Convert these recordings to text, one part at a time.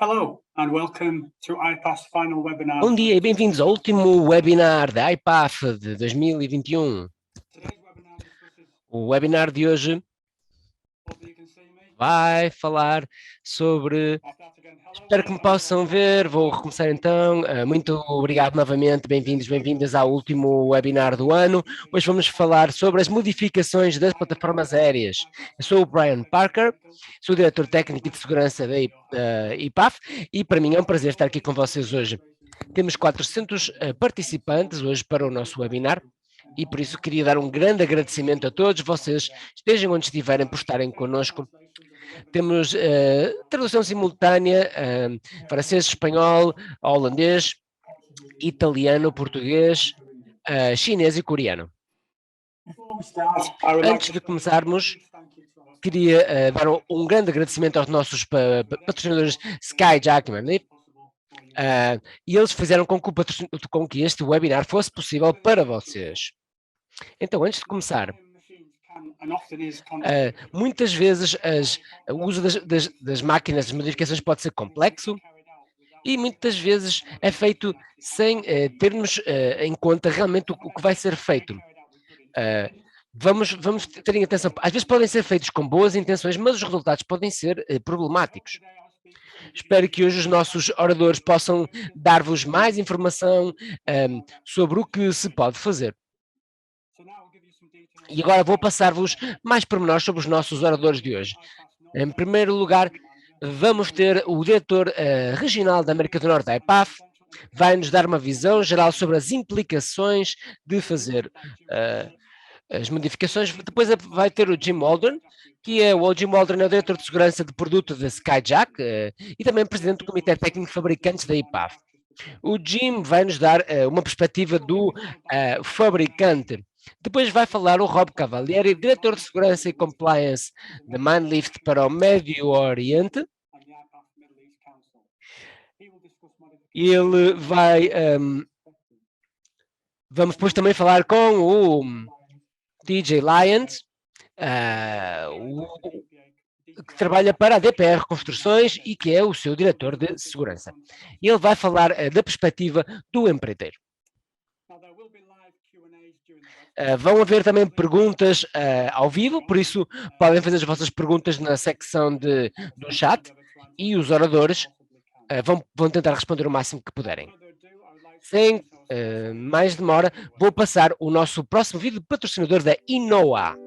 Hello and welcome to IPAF's final webinar. Bom dia e bem-vindos ao último webinar da IPAF de 2021. O webinar de hoje vai falar sobre... Espero que me possam ver, vou recomeçar então. Muito obrigado novamente, bem-vindos, bem-vindas ao último webinar do ano. Hoje vamos falar sobre as modificações das plataformas aéreas. Eu sou o Brian Parker, sou o diretor técnico de segurança da IPAF e para mim é um prazer estar aqui com vocês hoje. Temos 400 participantes hoje para o nosso webinar e por isso queria dar um grande agradecimento a todos vocês, estejam onde estiverem por estarem connosco. Temos tradução simultânea, francês, espanhol, holandês, italiano, português, chinês e coreano. Antes de começarmos, queria dar um grande agradecimento aos nossos patrocinadores Skyjack e eles fizeram com que este webinar fosse possível para vocês. Então, antes de começar, muitas vezes o uso das máquinas, das modificações pode ser complexo e muitas vezes é feito sem termos em conta realmente o que vai ser feito. Vamos terem atenção, às vezes podem ser feitos com boas intenções, mas os resultados podem ser problemáticos. Espero que hoje os nossos oradores possam dar-vos mais informação sobre o que se pode fazer. E agora vou passar-vos mais pormenores sobre os nossos oradores de hoje. Em primeiro lugar, vamos ter o diretor regional da América do Norte da IPAF, vai-nos dar uma visão geral sobre as implicações de fazer as modificações. Depois vai ter o Jim Waldron, que é o Jim Waldron é o diretor de segurança de produto da Skyjack e também presidente do Comitê Técnico de Fabricantes da IPAF. O Jim vai nos dar uma perspectiva do fabricante. Depois vai falar o Rob Cavalieri, diretor de segurança e compliance da Mindlift para o Médio Oriente. Ele vai... vamos depois também falar com o TJ Lyons, que trabalha para a DPR Construções e que é o seu diretor de segurança. Ele vai falar da perspectiva do empreiteiro. Vão haver também perguntas ao vivo, por isso podem fazer as vossas perguntas na secção do chat e os oradores vão tentar responder o máximo que puderem. Sem mais demora, vou passar o nosso próximo vídeo patrocinador da Inoa.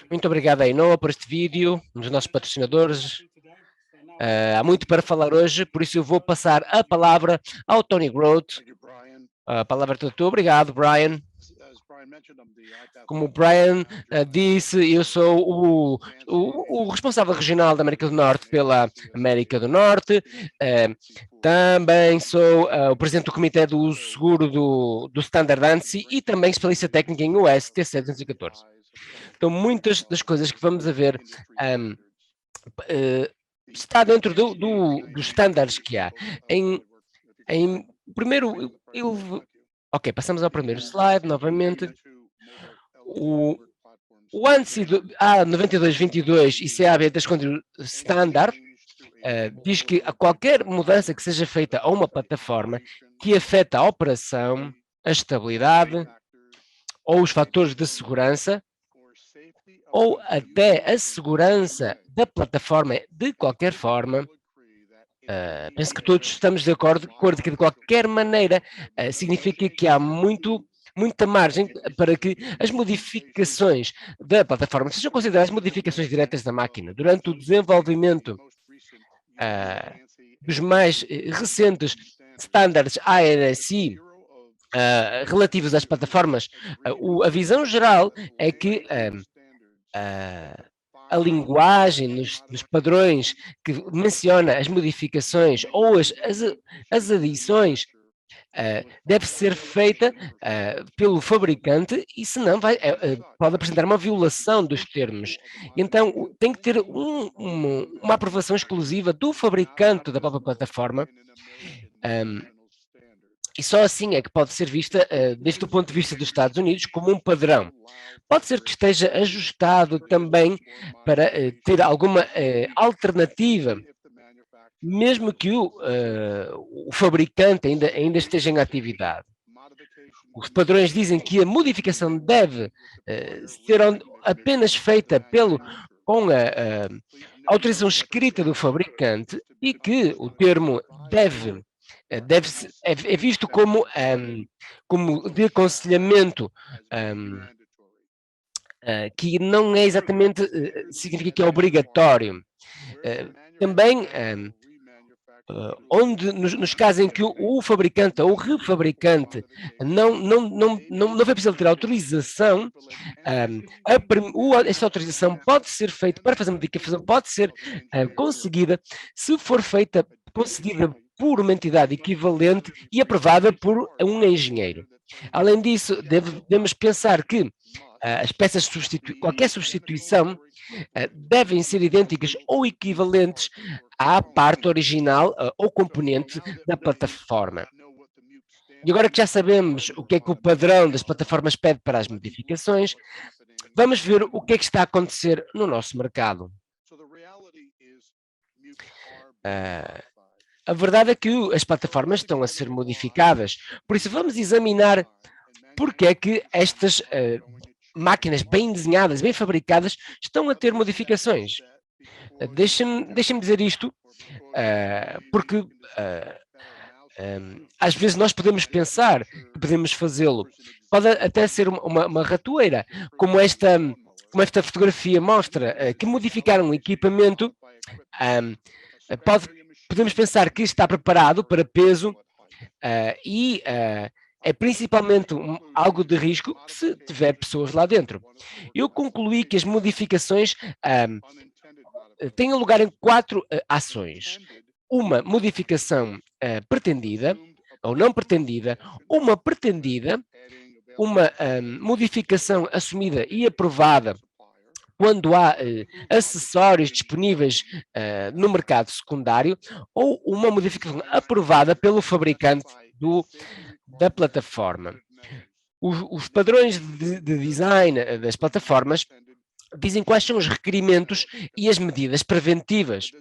Muito obrigado a Inoa por este vídeo, um dos nossos patrocinadores. Há muito para falar hoje, por isso eu vou passar a palavra ao Tony Groth. A palavra é toda tua. Obrigado, Brian. Como o Brian disse, eu sou o responsável regional da América do Norte pela América do Norte. Também sou o presidente do comitê do uso seguro do Standard ANSI e também especialista técnico em US TC214. Então, muitas das coisas que vamos ver está dentro dos estándares que há. Primeiro, ok, passamos ao primeiro slide novamente. O ANSI A9222 e CAB3 Standard diz que a qualquer mudança que seja feita a uma plataforma que afeta a operação, a estabilidade ou os fatores de segurança ou até a segurança da plataforma de qualquer forma, penso que todos estamos de acordo que de qualquer maneira significa que há muita margem para que as modificações da plataforma sejam consideradas modificações diretas da máquina. Durante o desenvolvimento dos mais recentes standards ANSI relativos às plataformas, a visão geral é que a linguagem nos padrões que menciona as modificações ou as adições deve ser feita pelo fabricante e senão pode apresentar uma violação dos termos. Então tem que ter uma aprovação exclusiva do fabricante da própria plataforma e só assim é que pode ser vista, desde o ponto de vista dos Estados Unidos, como um padrão. Pode ser que esteja ajustado também para ter alguma alternativa, mesmo que o fabricante ainda esteja em atividade. Os padrões dizem que a modificação deve ser apenas feita com a autorização escrita do fabricante e que o termo é visto como de aconselhamento, que não é exatamente, significa que é obrigatório. Também, nos casos em que o fabricante ou o refabricante não foi preciso ter autorização, esta autorização pode ser feita para fazer modificação, pode ser conseguida se for concedida por uma entidade equivalente e aprovada por um engenheiro. Além disso, devemos pensar que as peças qualquer substituição devem ser idênticas ou equivalentes à parte original ou componente da plataforma. E agora que já sabemos o que é que o padrão das plataformas pede para as modificações, vamos ver o que é que está a acontecer no nosso mercado. A verdade é que as plataformas estão a ser modificadas, por isso vamos examinar porque é que estas máquinas bem desenhadas, bem fabricadas, estão a ter modificações. Deixem-me dizer isto, porque às vezes nós podemos pensar que podemos fazê-lo. Pode até ser uma ratoeira, como esta fotografia mostra, que modificaram o equipamento, podemos pensar que está preparado para peso e é principalmente algo de risco se tiver pessoas lá dentro. Eu concluí que as modificações têm lugar em 4 ações. Uma modificação pretendida ou não pretendida, uma pretendida, uma modificação assumida e aprovada quando há acessórios disponíveis no mercado secundário, ou uma modificação aprovada pelo fabricante da plataforma. Os padrões de design das plataformas dizem quais são os requerimentos e as medidas preventivas,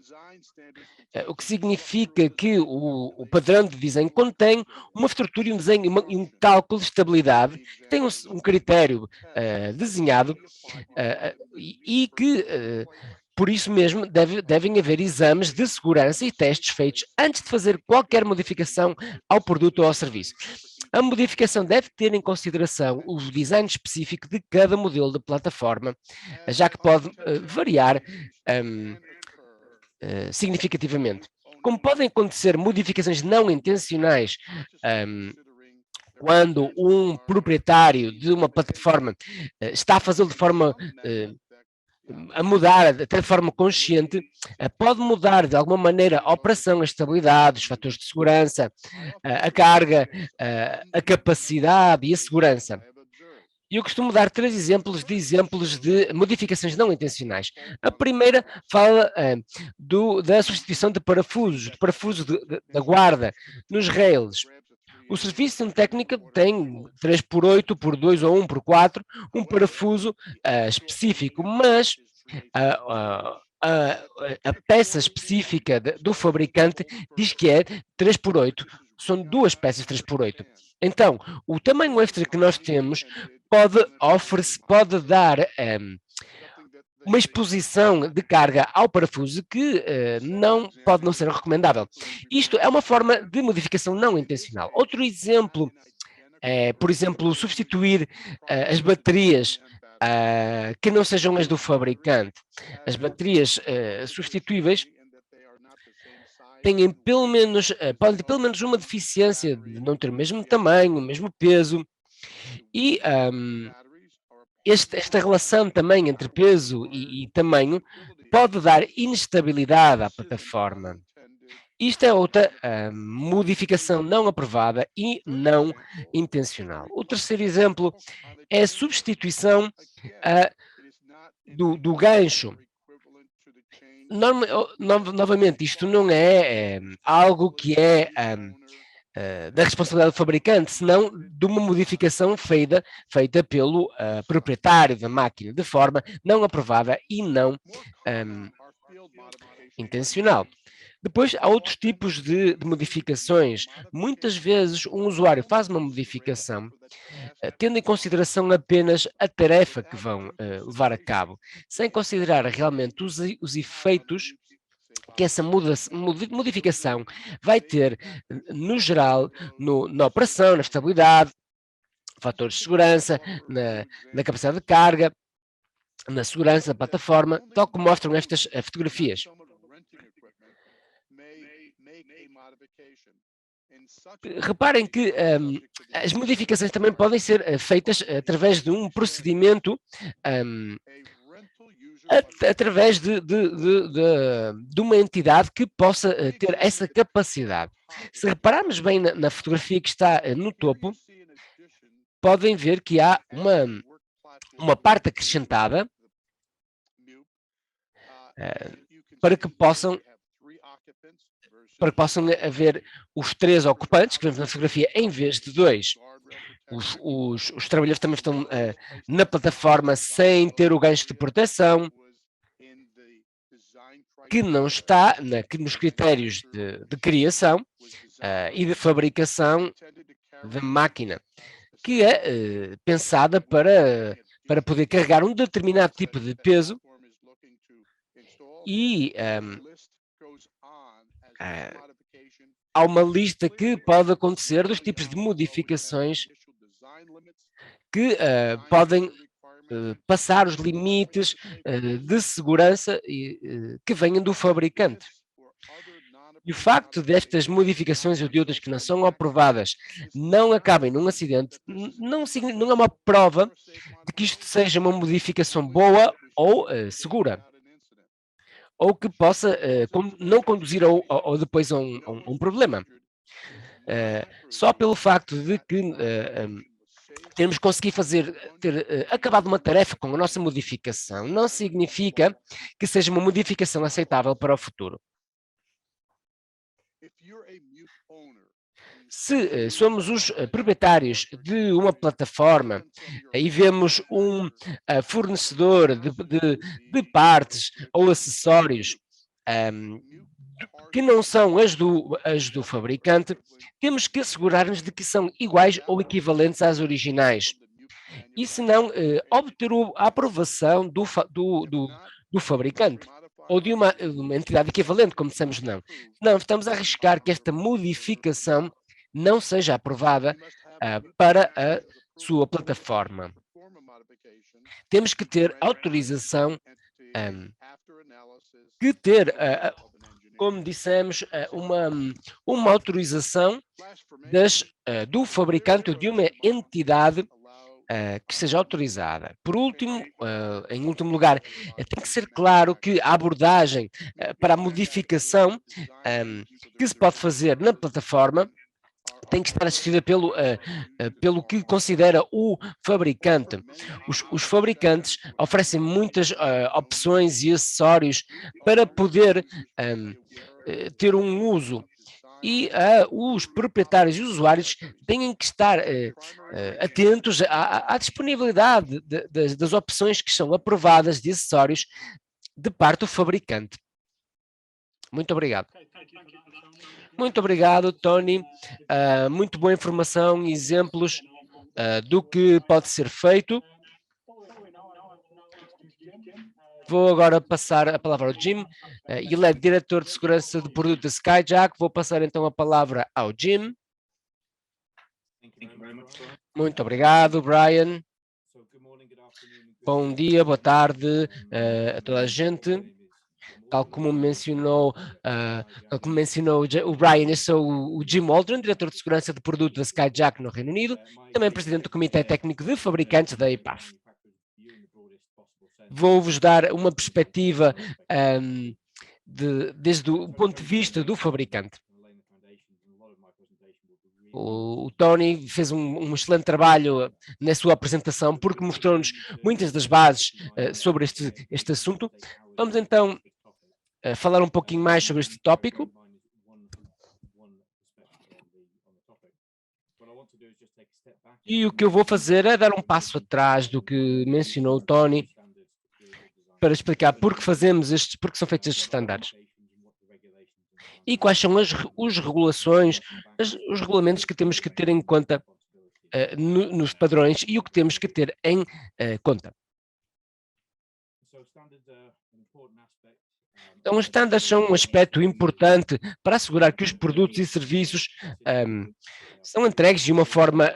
o que significa que o padrão de design contém uma estrutura e um desenho e um cálculo de estabilidade, que tem um critério desenhado e que, por isso mesmo, devem haver exames de segurança e testes feitos antes de fazer qualquer modificação ao produto ou ao serviço. A modificação deve ter em consideração o design específico de cada modelo de plataforma, já que pode variar significativamente. Como podem acontecer modificações não intencionais quando um proprietário de uma plataforma está a fazê-lo de forma a mudar até de forma consciente, pode mudar de alguma maneira a operação, a estabilidade, os fatores de segurança, a carga, a capacidade e a segurança. E eu costumo dar 3 exemplos de modificações não intencionais. A primeira fala da substituição de parafusos, da guarda nos rails. O serviço técnico tem 3x8, por 2 ou 1x4, um parafuso específico, mas a peça específica do fabricante diz que é 3x8, são 2 peças 3x8. Então, o tamanho extra que nós temos pode dar uma exposição de carga ao parafuso que pode não ser recomendável. Isto é uma forma de modificação não intencional. Outro exemplo é, por exemplo, substituir as baterias que não sejam as do fabricante. As baterias substituíveis têm pelo menos, podem ter pelo menos uma deficiência de não ter o mesmo tamanho, o mesmo peso, e esta relação também entre peso e tamanho pode dar inestabilidade à plataforma. Isto é outra modificação não aprovada e não intencional. O terceiro exemplo é a substituição do gancho. Novamente, isto não é algo que é da responsabilidade do fabricante, senão de uma modificação feita pelo proprietário da máquina, de forma não aprovada e não intencional. Depois, há outros tipos de modificações. Muitas vezes, um usuário faz uma modificação tendo em consideração apenas a tarefa que vão levar a cabo, sem considerar realmente os efeitos que essa modificação vai ter, no geral, na operação, na estabilidade, fatores de segurança, na capacidade de carga, na segurança da plataforma, tal como mostram estas fotografias. Reparem que as modificações também podem ser feitas através de um procedimento através de uma entidade que possa ter essa capacidade. Se repararmos bem na fotografia que está no topo, podem ver que há uma parte acrescentada para que possam haver os 3 ocupantes que vemos na fotografia em vez de 2. Os trabalhadores também estão na plataforma sem ter o gancho de proteção, que não está nos critérios de criação e de fabricação da máquina, que é pensada para poder carregar um determinado tipo de peso e há uma lista que pode acontecer dos tipos de modificações que podem passar os limites de segurança que venham do fabricante. E o facto destas modificações ou de outras que não são aprovadas não acabem num acidente, não é uma prova de que isto seja uma modificação boa ou segura, ou que possa não conduzir ou depois a um problema. Só pelo facto de que termos conseguido ter acabado uma tarefa com a nossa modificação, não significa que seja uma modificação aceitável para o futuro. Se somos os proprietários de uma plataforma e vemos um fornecedor de partes ou acessórios que não são as do fabricante, temos que assegurar-nos de que são iguais ou equivalentes às originais. E se não, obter a aprovação do fabricante ou de uma entidade equivalente, como dissemos não. Não, estamos a arriscar que esta modificação não seja aprovada para a sua plataforma. Temos que ter autorização, como dissemos, uma autorização do fabricante ou de uma entidade que seja autorizada. Por último, em último lugar, tem que ser claro que a abordagem para a modificação que se pode fazer na plataforma tem que estar assistida pelo que considera o fabricante. Os fabricantes oferecem muitas opções e acessórios para poder ter um uso. E os proprietários e usuários têm que estar atentos à disponibilidade das opções que são aprovadas de acessórios de parte do fabricante. Muito obrigado. Muito obrigado, Tony. Muito boa informação e exemplos do que pode ser feito. Vou agora passar a palavra ao Jim. Ele é diretor de segurança de produto da Skyjack. Vou passar então a palavra ao Jim. Muito obrigado, Brian. Bom dia, boa tarde a toda a gente. Tal como mencionou o Brian, eu sou o Jim Waldron, diretor de segurança de produto da Skyjack no Reino Unido, também presidente do Comitê Técnico de Fabricantes da EPAF. Vou-vos dar uma perspectiva desde o ponto de vista do fabricante. O Tony fez um excelente trabalho na sua apresentação porque mostrou-nos muitas das bases sobre este assunto. Vamos então falar um pouquinho mais sobre este tópico. E o que eu vou fazer é dar um passo atrás do que mencionou o Tony para explicar porque são feitos estes estándares. E quais são as regulações, os regulamentos que temos que ter em conta nos padrões e o que temos que ter em conta. Então, os estándares são um aspecto importante para assegurar que os produtos e serviços são entregues de uma forma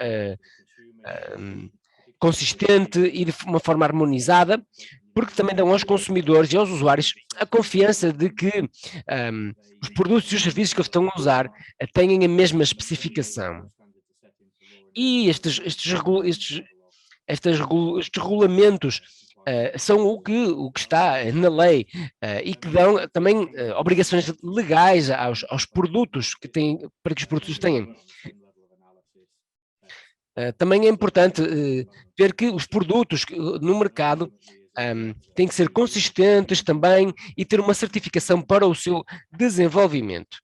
consistente e de uma forma harmonizada, porque também dão aos consumidores e aos usuários a confiança de que os produtos e os serviços que eles estão a usar tenham a mesma especificação. E estes regulamentos são o que está na lei e que dão também obrigações legais aos produtos para que os produtos tenham. Também é importante ver que os produtos no mercado têm que ser consistentes também e ter uma certificação para o seu desenvolvimento.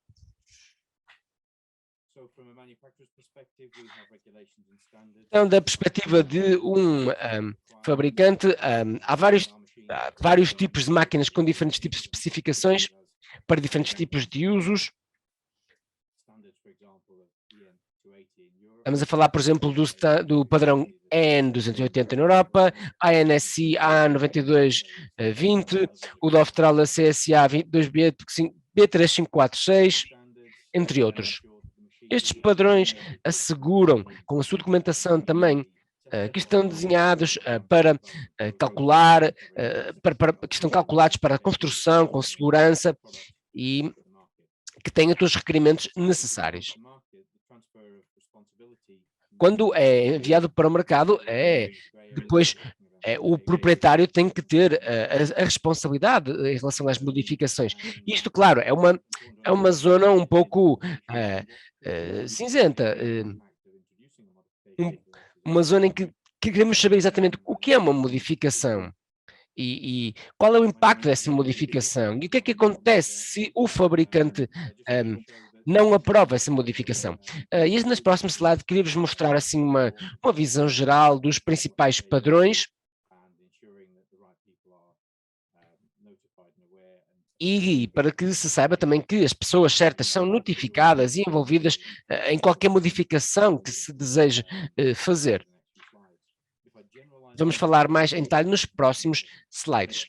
Então, da perspectiva de um fabricante, há vários tipos de máquinas com diferentes tipos de especificações para diferentes tipos de usos. Estamos a falar, por exemplo, do padrão EN280 na Europa, ANSI A9220, o da Australia CSA 22B, B3546, entre outros. Estes padrões asseguram, com a sua documentação também, que estão desenhados para calcular, que estão calculados para a construção com segurança e que têm todos os requerimentos necessários. Quando é enviado para o mercado, depois o proprietário tem que ter a responsabilidade em relação às modificações. Isto, claro, é uma zona um pouco cinzenta, uma zona em que queremos saber exatamente o que é uma modificação e qual é o impacto dessa modificação e o que é que acontece se o fabricante não aprova essa modificação. E nas próximas slides queria-vos mostrar assim uma visão geral dos principais padrões e para que se saiba também que as pessoas certas são notificadas e envolvidas em qualquer modificação que se deseje fazer. Vamos falar mais em detalhe nos próximos slides.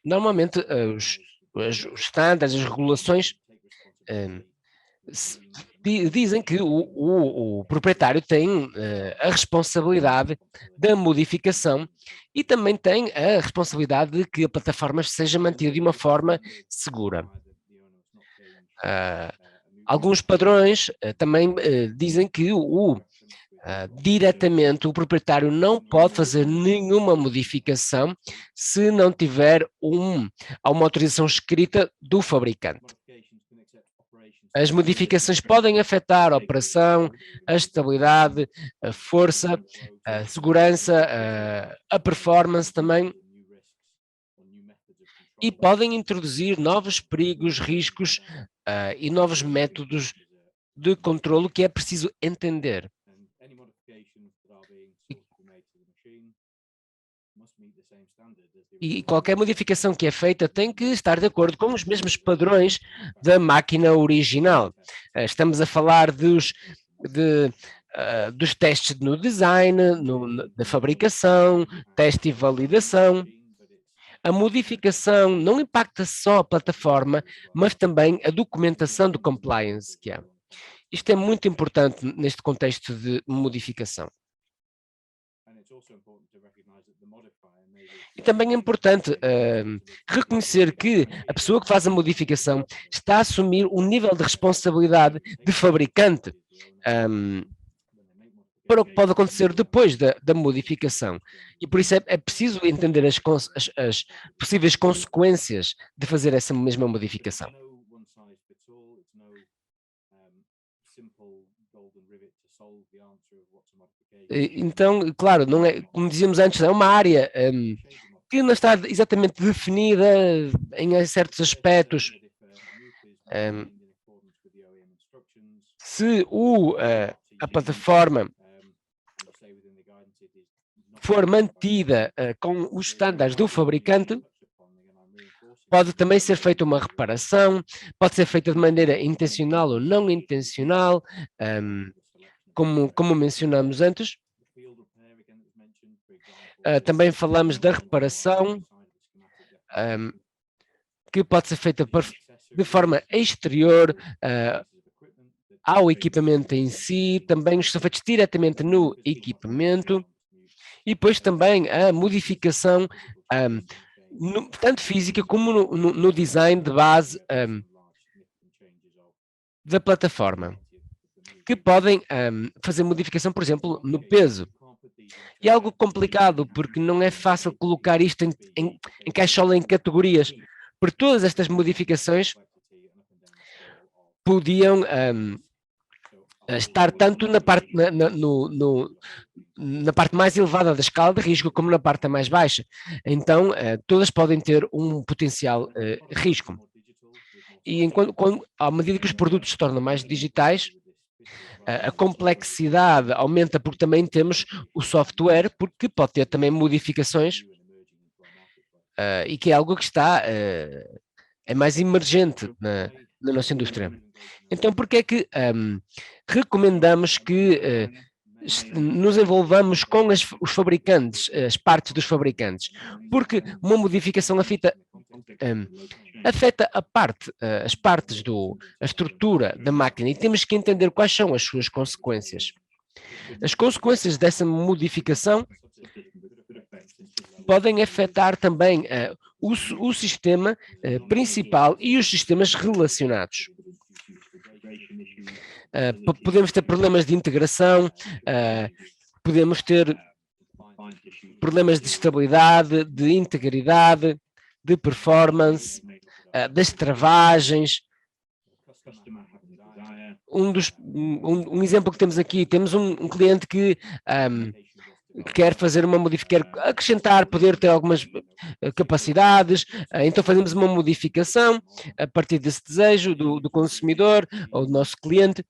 Normalmente, os estándares, as regulações dizem que o proprietário tem a responsabilidade da modificação e também tem a responsabilidade de que a plataforma seja mantida de uma forma segura. Alguns padrões também dizem que diretamente o proprietário não pode fazer nenhuma modificação se não tiver uma autorização escrita do fabricante. As modificações podem afetar a operação, a estabilidade, a força, a segurança, a performance também, e podem introduzir novos perigos, riscos e novos métodos de controlo que é preciso entender. E qualquer modificação que é feita tem que estar de acordo com os mesmos padrões da máquina original. Estamos a falar dos testes no design, da fabricação, teste e validação. A modificação não impacta só a plataforma, mas também a documentação de compliance que há. Isto é muito importante neste contexto de modificação. E também é importante reconhecer que a pessoa que faz a modificação está a assumir um nível de responsabilidade de fabricante para o que pode acontecer depois da modificação. E por isso é preciso entender as possíveis consequências de fazer essa mesma modificação. Então, claro, não é, como dizíamos antes, é uma área que não está exatamente definida em certos aspectos. Se a plataforma for mantida com os estándares do fabricante, pode também ser feita uma reparação, pode ser feita de maneira intencional ou não intencional, como mencionamos antes. Também falamos da reparação, que pode ser feita de forma exterior ao equipamento em si, também são feitos diretamente no equipamento, e depois também a modificação tanto física como no design de base da plataforma, que podem fazer modificação, por exemplo, no peso. E é algo complicado, porque não é fácil colocar isto em caixola, em categorias, porque todas estas modificações podiam estar tanto na parte, na parte mais elevada da escala de risco como na parte mais baixa. Então, todas podem ter um potencial risco. E à medida que os produtos se tornam mais digitais, a complexidade aumenta, porque também temos o software, porque pode ter também modificações, e que é algo que está é mais emergente na nossa indústria. Então, por que é que recomendamos que nos envolvamos com os fabricantes, as partes dos fabricantes? Porque uma modificação afeta as partes a estrutura da máquina, e temos que entender quais são as suas consequências. As consequências dessa modificação podem afetar também o sistema principal e os sistemas relacionados. Podemos ter problemas de integração, podemos ter problemas de estabilidade, de integridade, de performance, das travagens. Um exemplo que temos aqui, temos um cliente que quer fazer uma modificação, quer acrescentar, poder ter algumas capacidades, então fazemos uma modificação a partir desse desejo do consumidor ou do nosso cliente.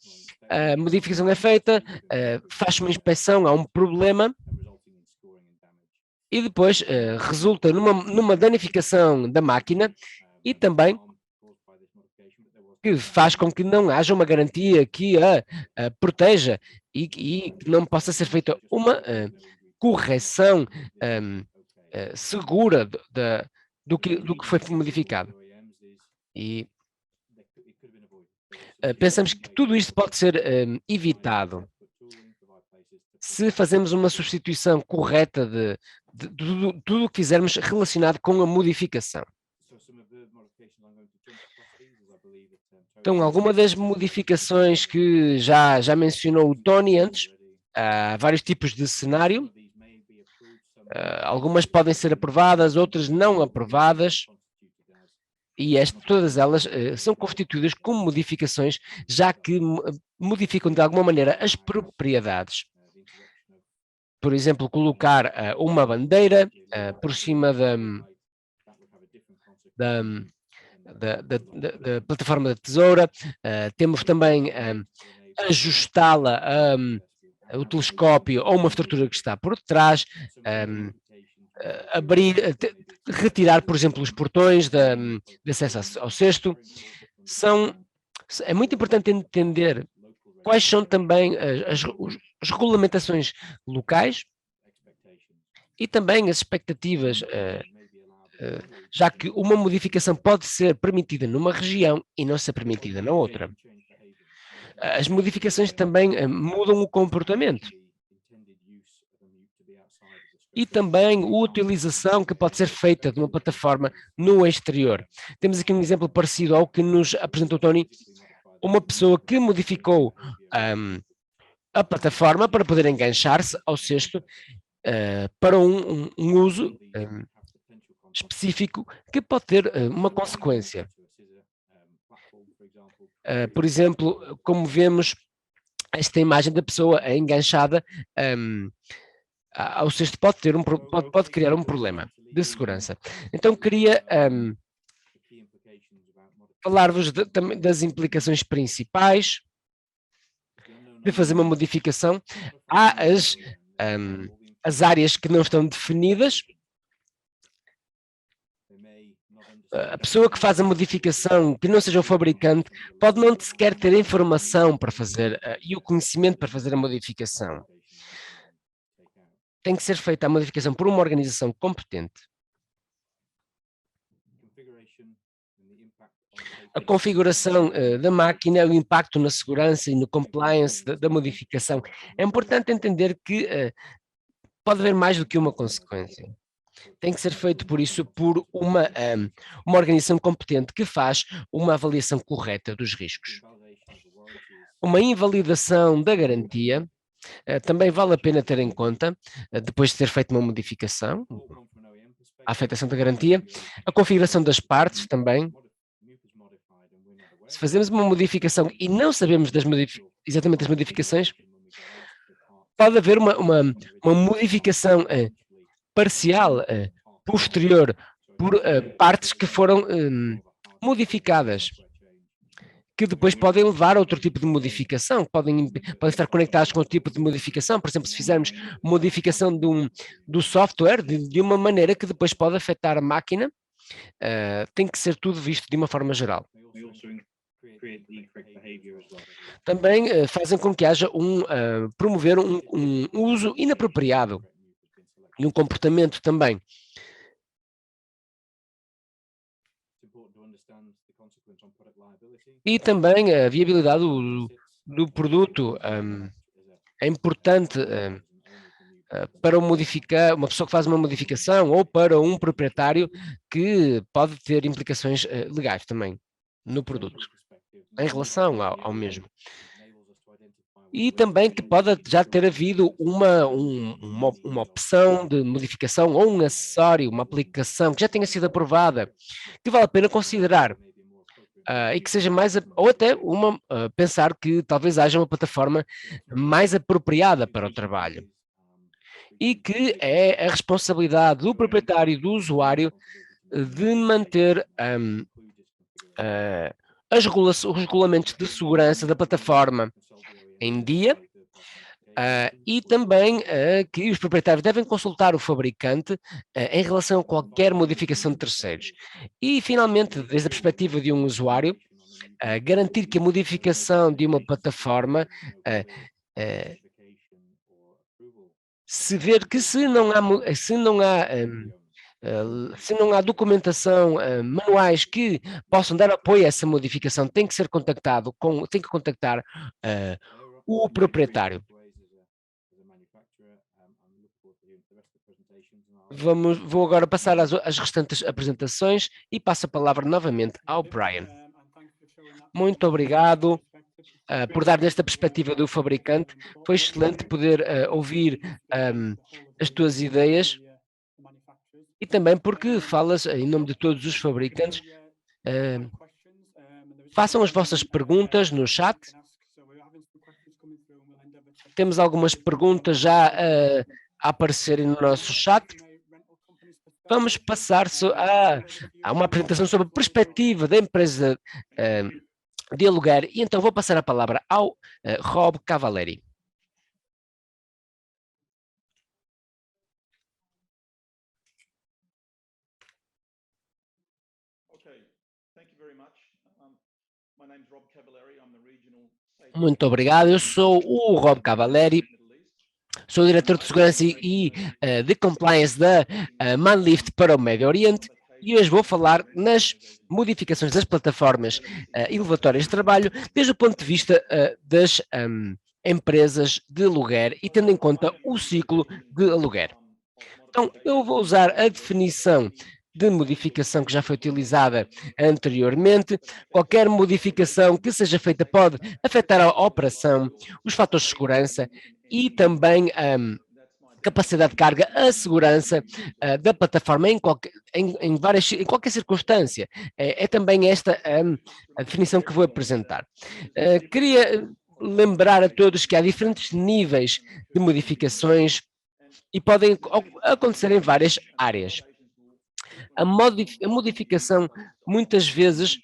A modificação é feita, faz uma inspeção, há um problema, e depois resulta numa danificação da máquina, e também que faz com que não haja uma garantia que a proteja e que não possa ser feita uma correção segura do que foi modificado. E pensamos que tudo isto pode ser evitado se fazemos uma substituição correta de tudo o que fizermos relacionado com a modificação. Então, alguma das modificações que já mencionou o Tony antes, há vários tipos de cenário, algumas podem ser aprovadas, outras não aprovadas, e todas elas são constituídas como modificações, já que modificam de alguma maneira as propriedades. Por exemplo, colocar uma bandeira por cima da plataforma da tesoura, temos também ajustá-la ao telescópio ou uma estrutura que está por detrás, retirar, por exemplo, os portões de acesso ao cesto. É muito importante entender quais são também as regulamentações locais e também as expectativas, já que uma modificação pode ser permitida numa região e não ser permitida na outra. As modificações também mudam o comportamento. E também a utilização que pode ser feita de uma plataforma no exterior. Temos aqui um exemplo parecido ao que nos apresentou Tony, uma pessoa que modificou a plataforma para poder enganchar-se ao cesto para um uso específico que pode ter uma consequência. Por exemplo, como vemos esta imagem da pessoa enganchada ao cesto pode criar um problema de segurança. Então queria falar-vos das implicações principais de fazer uma modificação. Há as áreas que não estão definidas. A pessoa que faz a modificação, que não seja o fabricante, pode não sequer ter a informação para fazer e o conhecimento para fazer a modificação. Tem que ser feita a modificação por uma organização competente. A configuração da máquina, o impacto na segurança e no compliance da modificação. É importante entender que pode haver mais do que uma consequência. Tem que ser feito, por isso, por uma organização competente que faz uma avaliação correta dos riscos. Uma invalidação da garantia também vale a pena ter em conta, depois de ter feito uma modificação, a afetação da garantia, a configuração das partes também. Se fazemos uma modificação e não sabemos exatamente das modificações, pode haver uma modificação parcial, posterior, por partes que foram modificadas, que depois podem levar a outro tipo de modificação, podem estar conectados com outro tipo de modificação. Por exemplo, se fizermos modificação do software de uma maneira que depois pode afetar a máquina, tem que ser tudo visto de uma forma geral. Também fazem com que haja promover um uso inapropriado e um comportamento também. E também a viabilidade do produto é importante para uma pessoa que faz uma modificação ou para um proprietário que pode ter implicações legais também no produto, em relação ao mesmo. E também que pode já ter havido uma opção de modificação ou um acessório, uma aplicação que já tenha sido aprovada, que vale a pena considerar. E que seja mais, ou até pensar que talvez haja uma plataforma mais apropriada para o trabalho. E que é a responsabilidade do proprietário e do usuário de manter os regulamentos de segurança da plataforma em dia, e também que os proprietários devem consultar o fabricante em relação a qualquer modificação de terceiros. E, finalmente, desde a perspectiva de um usuário, garantir que a modificação de uma plataforma, se ver que se não há se não há documentação, manuais que possam dar apoio a essa modificação, tem que contactar o proprietário. Vou agora passar às restantes apresentações e passo a palavra novamente ao Brian. Muito obrigado por dar esta perspectiva do fabricante. Foi excelente poder ouvir as tuas ideias e também porque falas em nome de todos os fabricantes. Façam as vossas perguntas no chat. Temos algumas perguntas já a aparecerem no nosso chat. Vamos passar a uma apresentação sobre a perspectiva da empresa de aluguer e então vou passar a palavra ao Rob Cavaleri. Muito obrigado, eu sou o Rob Cavaleri, sou diretor de segurança e de compliance da Manlift para o Médio Oriente e hoje vou falar nas modificações das plataformas elevatórias de trabalho desde o ponto de vista das empresas de aluguer e tendo em conta o ciclo de aluguer. Então, eu vou usar a definição de modificação que já foi utilizada anteriormente. Qualquer modificação que seja feita pode afetar a operação, os fatores de segurança e também a capacidade de carga, a segurança da plataforma em qualquer circunstância. É também esta a definição que vou apresentar. Queria lembrar a todos que há diferentes níveis de modificações e podem acontecer em várias áreas. A modificação muitas vezes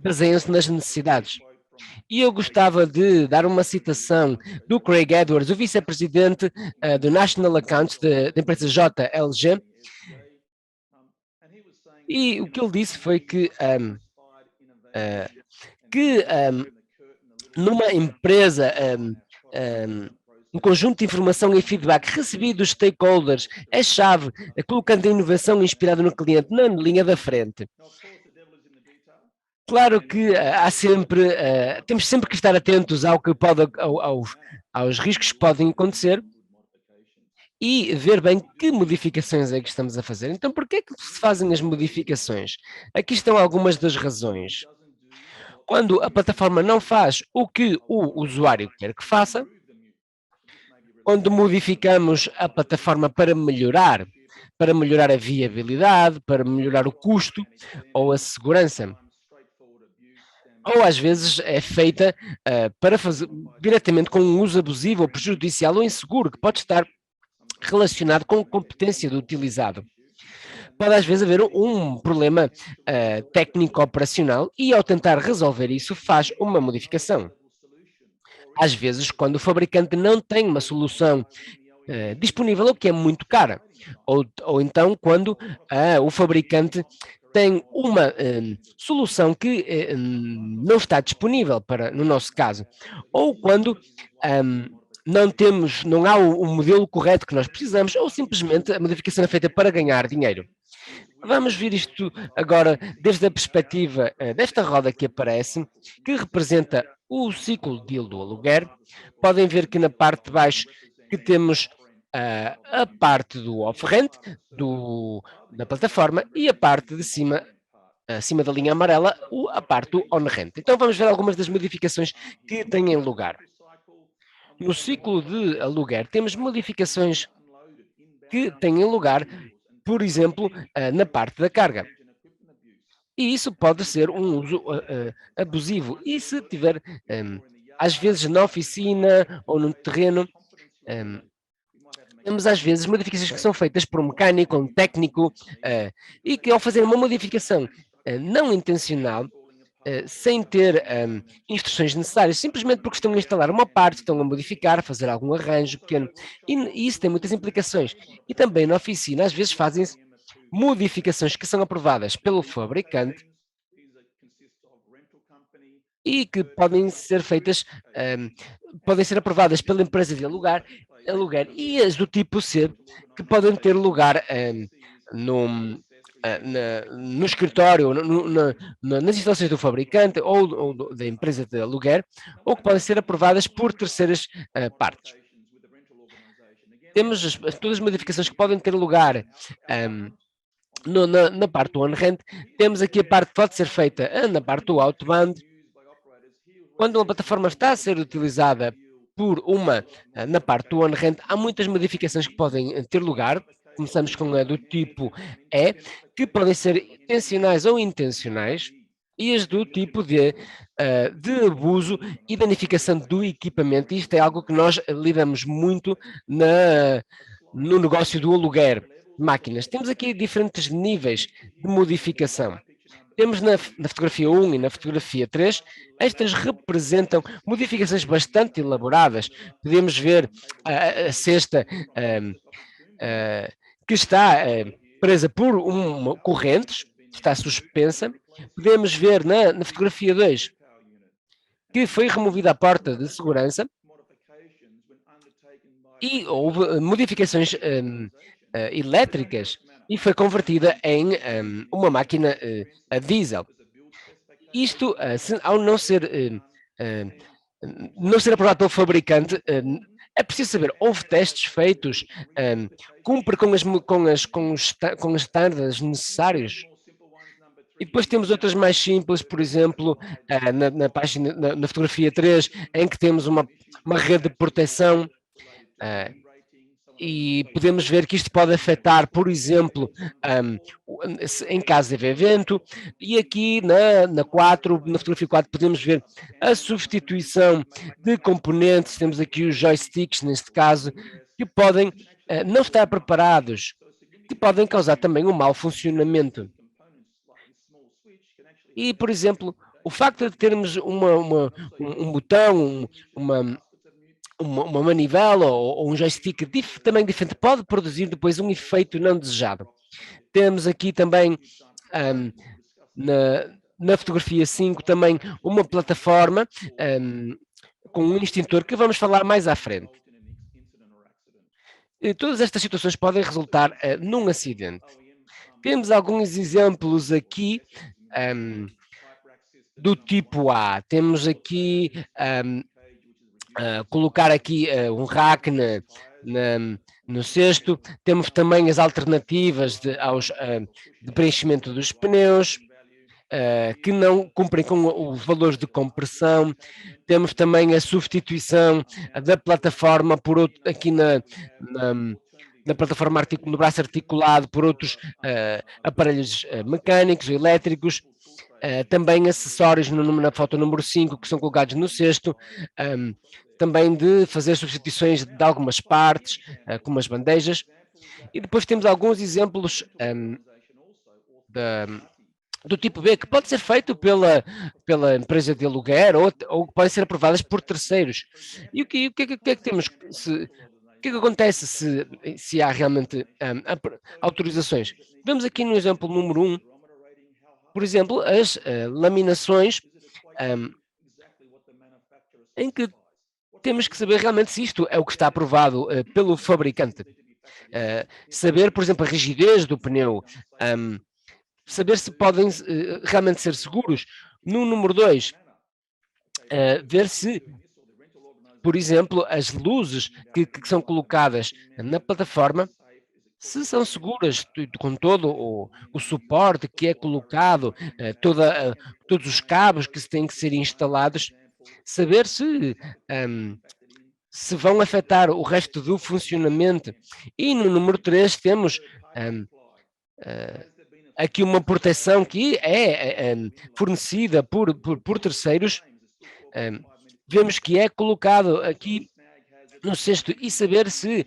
baseia-se nas necessidades. E eu gostava de dar uma citação do Craig Edwards, o vice-presidente do National Accounts da empresa JLG, e o que ele disse foi que numa empresa um conjunto de informação e feedback recebido dos stakeholders é chave, colocando a inovação inspirada no cliente na linha da frente. Claro que temos sempre que estar atentos ao que aos riscos que podem acontecer e ver bem que modificações é que estamos a fazer. Então, por que é que se fazem as modificações? Aqui estão algumas das razões. Quando a plataforma não faz o que o usuário quer que faça, quando modificamos a plataforma para melhorar a viabilidade, para melhorar o custo ou a segurança, ou às vezes é feita para fazer diretamente com um uso abusivo ou prejudicial ou inseguro, que pode estar relacionado com a competência do utilizado. Pode às vezes haver um problema técnico operacional e ao tentar resolver isso faz uma modificação. Às vezes, quando o fabricante não tem uma solução disponível, o que é muito cara, ou então quando o fabricante tem uma solução que não está disponível no nosso caso, ou quando não há o modelo correto que nós precisamos, ou simplesmente a modificação é feita para ganhar dinheiro. Vamos ver isto agora desde a perspectiva desta roda que aparece, que representa o ciclo deal do aluguer. Podem ver que na parte de baixo que temos a parte do off-rent, da plataforma, e a parte de cima, acima da linha amarela, a parte do on-rent. Então vamos ver algumas das modificações que têm lugar. No ciclo de aluguer temos modificações que têm lugar, por exemplo, na parte da carga. E isso pode ser um uso abusivo. E se tiver, às vezes na oficina ou no terreno, temos às vezes modificações que são feitas por um mecânico, um técnico, e que ao fazer uma modificação não intencional, sem ter instruções necessárias, simplesmente porque estão a instalar uma parte, estão a modificar, a fazer algum arranjo pequeno, e isso tem muitas implicações. E também na oficina, às vezes fazem-se modificações que são aprovadas pelo fabricante e que podem ser feitas, podem ser aprovadas pela empresa de aluguer, e as do tipo C, que podem ter lugar no escritório, nas instalações do fabricante ou da empresa de aluguer, ou que podem ser aprovadas por terceiras partes. Temos todas as modificações que podem ter lugar na parte do on-rent. Temos aqui a parte que pode ser feita na parte do outbound. Quando uma plataforma está a ser utilizada na parte do on-rent, há muitas modificações que podem ter lugar. Começamos com a do tipo E, que podem ser intencionais ou intencionais, e as do tipo de abuso e danificação do equipamento. Isto é algo que nós lidamos muito no negócio do aluguer de máquinas. Temos aqui diferentes níveis de modificação. Temos na fotografia 1 e na fotografia 3, estas representam modificações bastante elaboradas. Podemos ver a cesta que está presa por correntes, está suspensa. Podemos ver na fotografia 2 que foi removida a porta de segurança e houve modificações elétricas e foi convertida em uma máquina a diesel. Isto, ao não ser aprovado pelo fabricante, é preciso saber, houve testes feitos, cumpre com os estándares necessários. E depois temos outras mais simples, por exemplo, na fotografia 3, em que temos uma rede de proteção, e podemos ver que isto pode afetar, por exemplo, em caso de haver vento, e aqui na fotografia 4 podemos ver a substituição de componentes. Temos aqui os joysticks, neste caso, que podem não estar preparados, que podem causar também um mau funcionamento. E, por exemplo, o facto de termos um botão, uma manivela ou um joystick também diferente pode produzir depois um efeito não desejado. Temos aqui também na fotografia 5 também uma plataforma com um extintor que vamos falar mais à frente. E todas estas situações podem resultar num acidente. Temos alguns exemplos aqui do tipo A. Temos aqui colocar aqui um rack no cesto. Temos também as alternativas de preenchimento dos pneus, que não cumprem com os valores de compressão. Temos também a substituição da plataforma por outro, aqui na plataforma no braço articulado, por outros aparelhos mecânicos ou elétricos. Também acessórios na foto número 5 que são colocados no cesto, também de fazer substituições de algumas partes, como as bandejas. E depois temos alguns exemplos do tipo B, que pode ser feito pela empresa de aluguer ou que podem ser aprovadas por terceiros. E o que é que temos? O que é que acontece se há realmente autorizações? Vemos aqui no exemplo número 1, por exemplo, as laminações, em que temos que saber realmente se isto é o que está aprovado pelo fabricante. Saber, por exemplo, a rigidez do pneu, saber se podem realmente ser seguros. No número 2, ver se, por exemplo, as luzes que são colocadas na plataforma, se são seguras, com todo o suporte que é colocado, todos os cabos que têm que ser instalados, saber se vão afetar o resto do funcionamento. E no número 3 temos aqui uma proteção que é fornecida por terceiros. Vemos que é colocado aqui no cesto, e saber se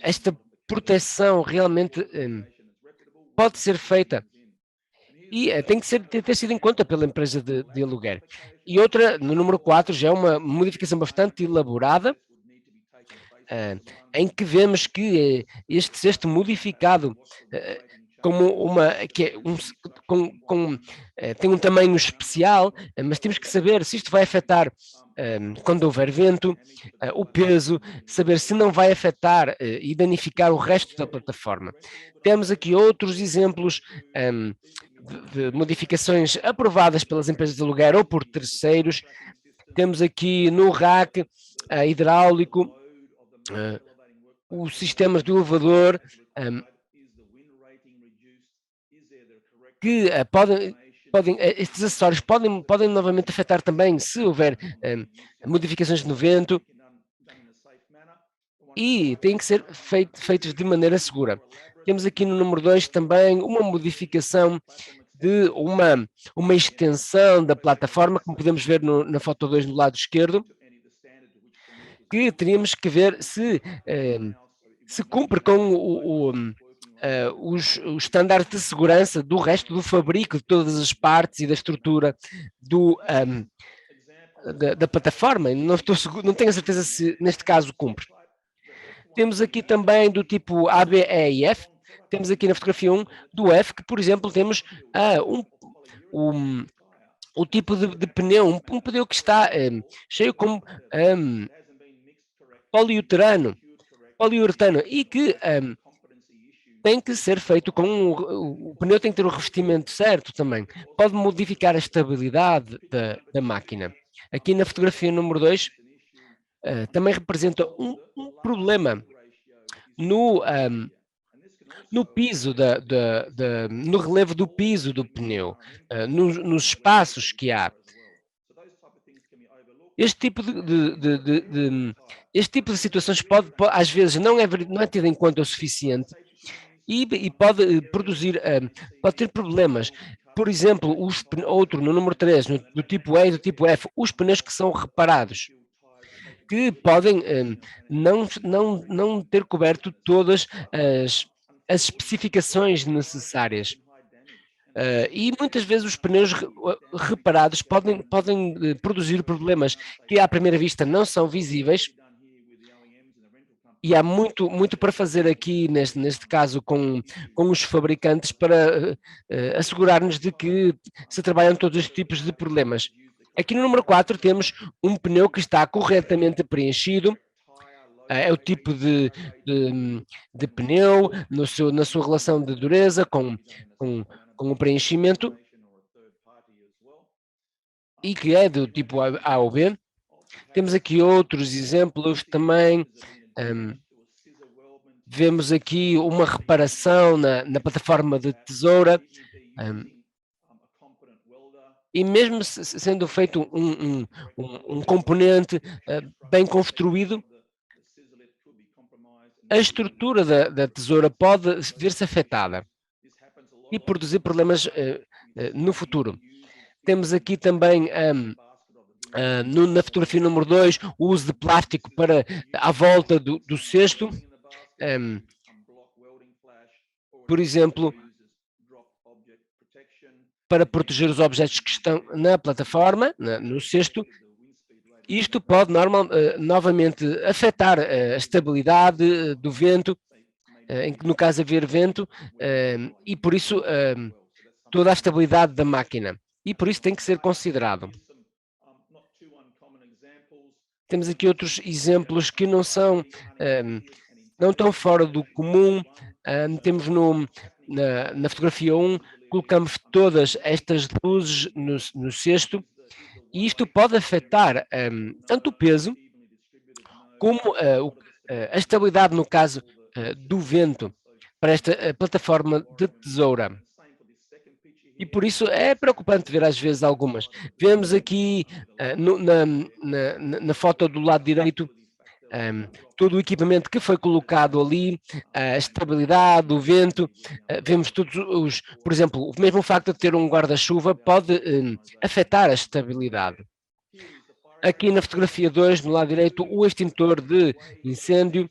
esta proteção realmente pode ser feita e tem que ter sido em conta pela empresa de aluguer. E outra, no número 4, já é uma modificação bastante elaborada, em que vemos que este cesto modificado tem um tamanho especial, mas temos que saber se isto vai afetar quando houver vento, o peso, saber se não vai afetar e danificar o resto da plataforma. Temos aqui outros exemplos de modificações aprovadas pelas empresas de aluguer ou por terceiros. Temos aqui no rack hidráulico, os sistemas do elevador, que estes acessórios podem novamente afetar também se houver modificações no vento e têm que ser feitos de maneira segura. Temos aqui no número 2 também uma modificação de uma extensão da plataforma, como podemos ver na foto 2 no lado esquerdo, que teríamos que ver se cumpre com os estándares de segurança do resto do fabrico, de todas as partes e da estrutura da plataforma. Não tenho a certeza se neste caso cumpre. Temos aqui também do tipo ABEF, temos aqui na fotografia 1 do F, que por exemplo temos o tipo de pneu, um pneu que está cheio com poliuretano e que tem que ser feito com o pneu tem que ter o revestimento certo também. Pode modificar a estabilidade da máquina. Aqui na fotografia número 2 também representa um problema no piso, no relevo do piso do pneu, nos espaços que há. Este tipo de situações pode às vezes não é tido em conta o suficiente e pode produzir, pode ter problemas. Por exemplo, outro no número 3, do tipo E e do tipo F, os pneus que são reparados, que podem não ter coberto todas as especificações necessárias. E muitas vezes os pneus reparados podem produzir problemas que à primeira vista não são visíveis, e há muito para fazer aqui, neste caso, com os fabricantes para assegurar-nos de que se trabalham todos os tipos de problemas. Aqui no número 4 temos um pneu que está corretamente preenchido, é o tipo de pneu na sua relação de dureza com o preenchimento e que é do tipo A ou B. Temos aqui outros exemplos também. Vemos aqui uma reparação na plataforma de tesoura, e mesmo sendo feito um componente bem construído, a estrutura da tesoura pode ver-se afetada e produzir problemas no futuro. Temos aqui também na fotografia número 2 o uso de plástico à volta do cesto, por exemplo, para proteger os objetos que estão na plataforma, no cesto. Isto pode novamente afetar a estabilidade do vento, em que no caso haver vento, e por isso toda a estabilidade da máquina. E por isso tem que ser considerado. Temos aqui outros exemplos que não são não tão fora do comum. Temos na fotografia 1, colocamos todas estas luzes no cesto, e isto pode afetar tanto o peso como a estabilidade, no caso do vento, para esta plataforma de tesoura. E por isso é preocupante ver às vezes algumas. Vemos aqui na foto do lado direito todo o equipamento que foi colocado ali, a estabilidade, o vento, vemos todos por exemplo, o mesmo facto de ter um guarda-chuva pode afetar a estabilidade. Aqui na fotografia 2, no lado direito, o extintor de incêndio,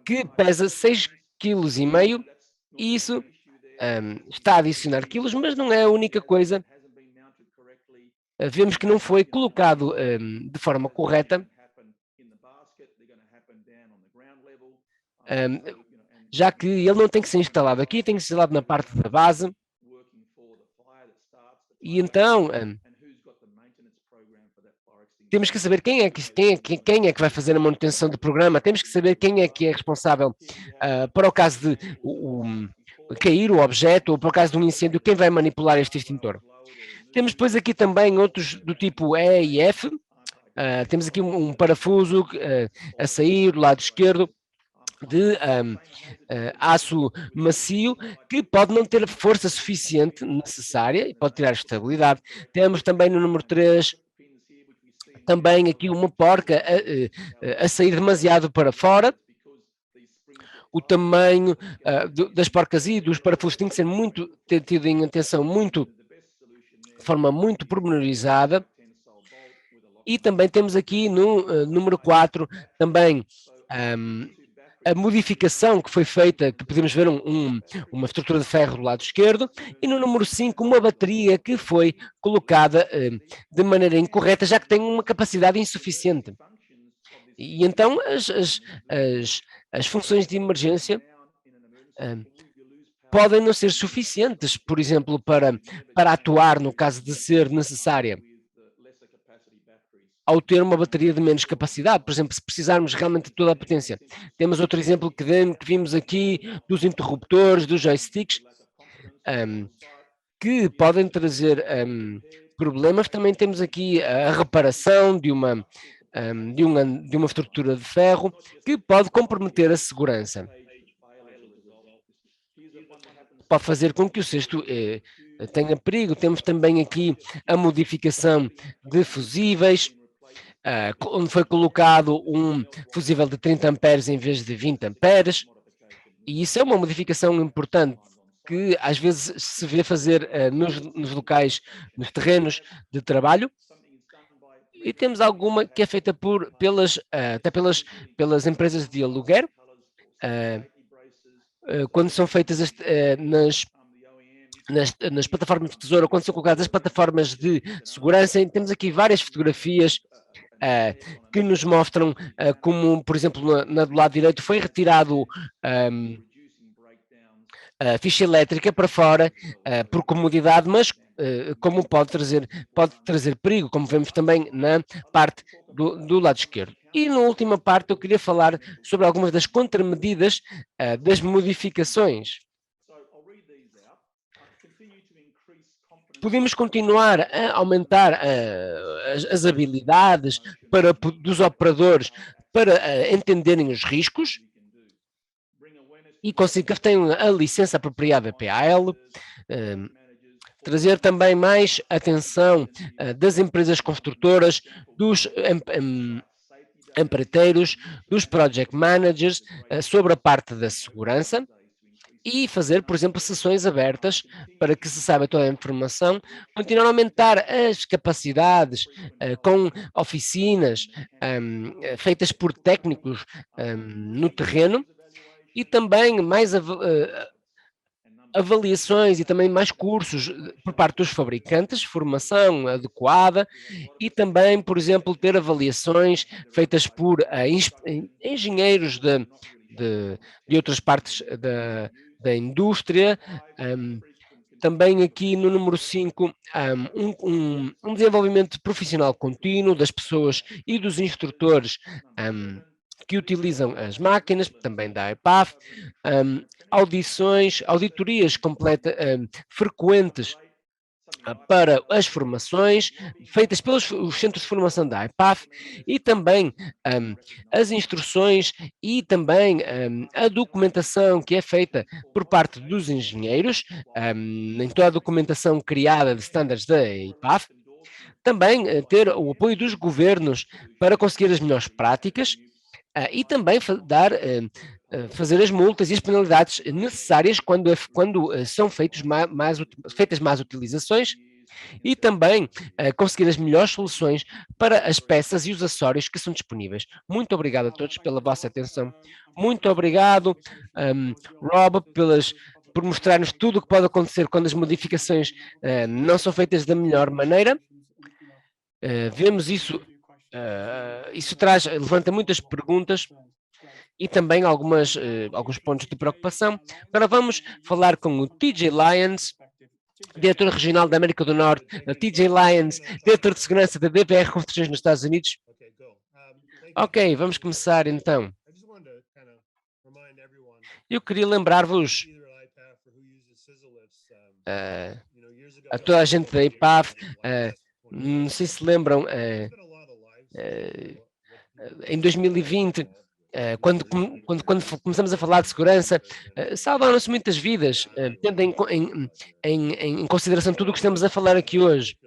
que pesa 6,5 kg, e isso está a adicionar quilos, mas não é a única coisa. Vemos que não foi colocado de forma correta, já que ele não tem que ser instalado aqui, tem que ser instalado na parte da base, e então temos que saber quem é que vai fazer a manutenção do programa, temos que saber quem é que é responsável para o caso de cair o objeto ou para o caso de um incêndio, quem vai manipular este extintor. Temos depois aqui também outros do tipo E e F, temos aqui um parafuso a sair do lado esquerdo de aço macio que pode não ter a força suficiente necessária e pode tirar estabilidade. Temos também no número 3 também aqui uma porca a sair demasiado para fora. O tamanho das porcas e dos parafusos tem que ser ter tido em atenção de forma muito pormenorizada. E também temos aqui no número 4 também a modificação que foi feita, que podemos ver uma estrutura de ferro do lado esquerdo, e no número 5 uma bateria que foi colocada de maneira incorreta, já que tem uma capacidade insuficiente. E então as funções de emergência podem não ser suficientes, por exemplo, para atuar no caso de ser necessária ao ter uma bateria de menos capacidade, por exemplo, se precisarmos realmente de toda a potência. Temos outro exemplo que vimos aqui dos interruptores, dos joysticks, que podem trazer problemas. Também temos aqui a reparação de uma estrutura de ferro que pode comprometer a segurança. Pode fazer com que o cesto tenha perigo. Temos também aqui a modificação de fusíveis, onde foi colocado um fusível de 30 amperes em vez de 20 amperes, e isso é uma modificação importante que às vezes se vê fazer nos locais, nos terrenos de trabalho, e temos alguma que é feita até pelas empresas de aluguer, quando são feitas nas plataformas de tesouro, quando são colocadas as plataformas de segurança. E temos aqui várias fotografias que nos mostram como, por exemplo, do lado direito foi retirado a ficha elétrica para fora por comodidade, mas como pode trazer perigo, como vemos também na parte do lado esquerdo. E na última parte eu queria falar sobre algumas das contramedidas das modificações. Podemos continuar a aumentar as habilidades dos operadores para entenderem os riscos e conseguir que tenham a licença apropriada PAL, trazer também mais atenção das empresas construtoras, dos empreiteiros, dos project managers sobre a parte da segurança, e fazer, por exemplo, sessões abertas para que se saiba toda a informação, continuar a aumentar as capacidades com oficinas feitas por técnicos no terreno, e também mais avaliações e também mais cursos por parte dos fabricantes, formação adequada, e também, por exemplo, ter avaliações feitas por engenheiros de outras partes da indústria. Também aqui no número 5, um desenvolvimento profissional contínuo das pessoas e dos instrutores que utilizam as máquinas, também da IPAF, auditorias frequentes para as formações feitas pelos centros de formação da IPAF, e também as instruções e também a documentação que é feita por parte dos engenheiros, em toda a documentação criada de estándares da IPAF. Também ter o apoio dos governos para conseguir as melhores práticas, e também fazer as multas e as penalidades necessárias quando são feitas más utilizações, e também conseguir as melhores soluções para as peças e os acessórios que são disponíveis. Muito obrigado a todos pela vossa atenção. Muito obrigado, Rob, por mostrar-nos tudo o que pode acontecer quando as modificações não são feitas da melhor maneira. Vemos isso. Isso levanta muitas perguntas e também alguns pontos de preocupação. Agora vamos falar com o TJ Lyons, diretor regional da América do Norte, da TJ Lyons, diretor de segurança da DPR Construções nos Estados Unidos. Ok, vamos começar então. Eu queria lembrar-vos a toda a gente da IPAF, não sei se lembram, em 2020, quando começamos a falar de segurança, salvaram-se muitas vidas, tendo em consideração tudo o que estamos a falar aqui hoje.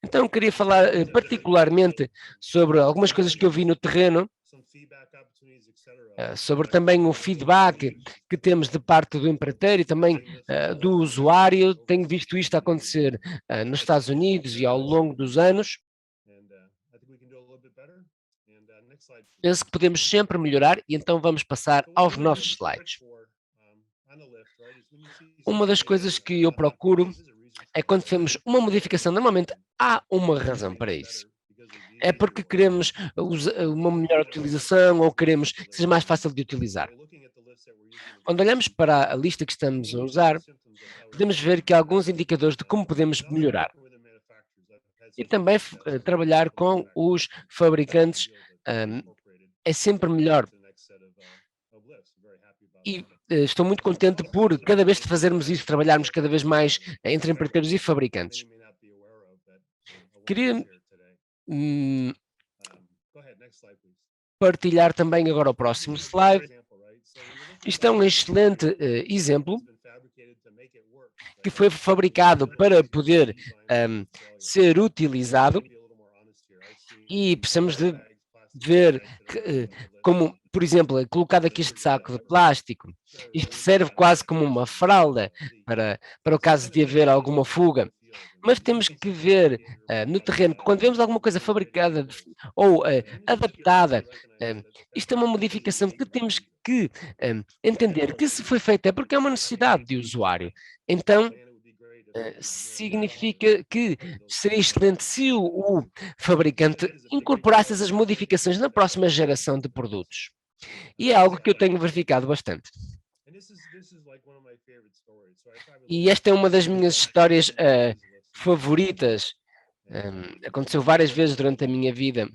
Então, queria falar particularmente sobre algumas coisas que eu vi no terreno, sobre também o feedback que temos de parte do empreiteiro e também do usuário. Tenho visto isto acontecer nos Estados Unidos e ao longo dos anos. Penso que podemos sempre melhorar e então vamos passar aos nossos slides. Uma das coisas que eu procuro é quando temos uma modificação, normalmente há uma razão para isso. É porque queremos uma melhor utilização ou queremos que seja mais fácil de utilizar. Quando olhamos para a lista que estamos a usar, podemos ver que há alguns indicadores de como podemos melhorar. E também trabalhar com os fabricantes é sempre melhor. E estou muito contente por cada vez que fazermos isso, trabalharmos cada vez mais entre empreiteiros e fabricantes. Queria partilhar também agora o próximo slide. Isto é um excelente exemplo que foi fabricado para poder ser utilizado e precisamos de ver como, por exemplo, é colocado aqui este saco de plástico. Isto serve quase como uma fralda para o caso de haver alguma fuga. Mas temos que ver no terreno que quando vemos alguma coisa fabricada ou adaptada, isto é uma modificação que temos que entender que se foi feita é porque é uma necessidade de usuário. Então, significa que seria excelente se o fabricante incorporasse essas modificações na próxima geração de produtos. E é algo que eu tenho verificado bastante. E esta é uma das minhas histórias favoritas. Aconteceu várias vezes durante a minha vida.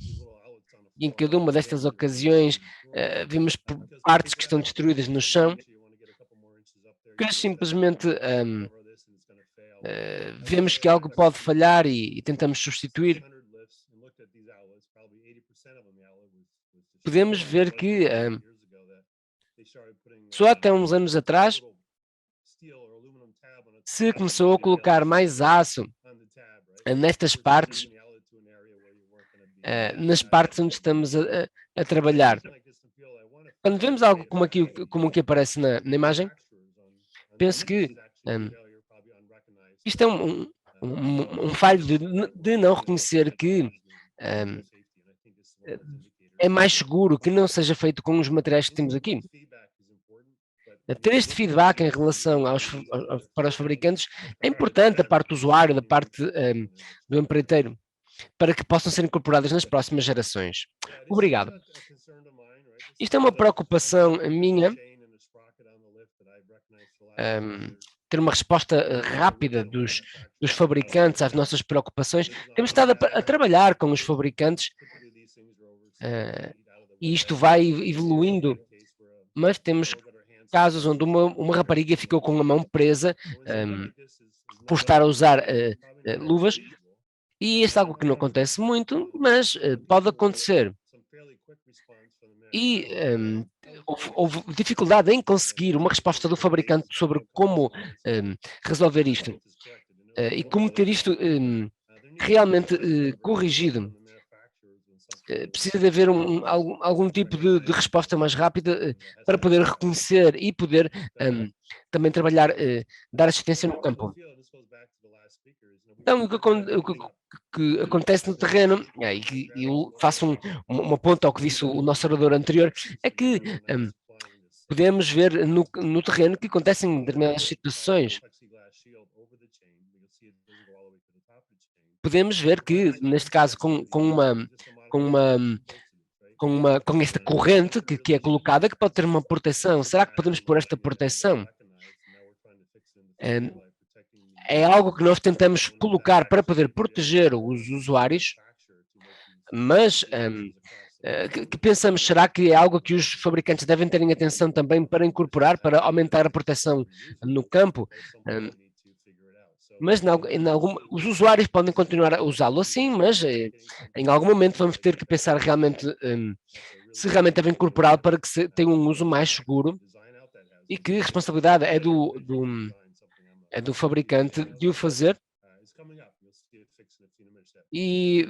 E em cada uma destas ocasiões vimos partes que estão destruídas no chão, que simplesmente vemos que algo pode falhar e tentamos substituir. Podemos ver que só até uns anos atrás se começou a colocar mais aço nestas partes, nas partes onde estamos a trabalhar. Quando vemos algo como aqui aparece na imagem, penso que isto é um falho de não reconhecer que é mais seguro que não seja feito com os materiais que temos aqui. Ter este feedback em relação para os fabricantes é importante da parte do usuário, da parte do empreiteiro, para que possam ser incorporadas nas próximas gerações. Obrigado. Isto é uma preocupação minha, ter uma resposta rápida dos fabricantes às nossas preocupações. Temos estado a trabalhar com os fabricantes e isto vai evoluindo, mas temos casos onde uma rapariga ficou com a mão presa por estar a usar luvas, e isso é algo que não acontece muito, mas pode acontecer. E houve dificuldade em conseguir uma resposta do fabricante sobre como resolver isto e como ter isto realmente corrigido. Precisa de haver algum tipo de resposta mais rápida para poder reconhecer e poder também trabalhar, dar assistência no campo. Então, o que acontece no terreno, e eu faço uma ponta ao que disse o nosso orador anterior, é que podemos ver no terreno que acontecem determinadas situações. Podemos ver que, neste caso, com esta corrente que é colocada, que pode ter uma proteção. Será que podemos pôr esta proteção? é algo que nós tentamos colocar para poder proteger os usuários, mas que pensamos, será que é algo que os fabricantes devem ter em atenção também para incorporar, para aumentar a proteção no campo? Mas os usuários podem continuar a usá-lo assim, mas em algum momento vamos ter que pensar realmente se realmente devem incorporá-lo para que tenha um uso mais seguro e que a responsabilidade é do fabricante de o fazer. E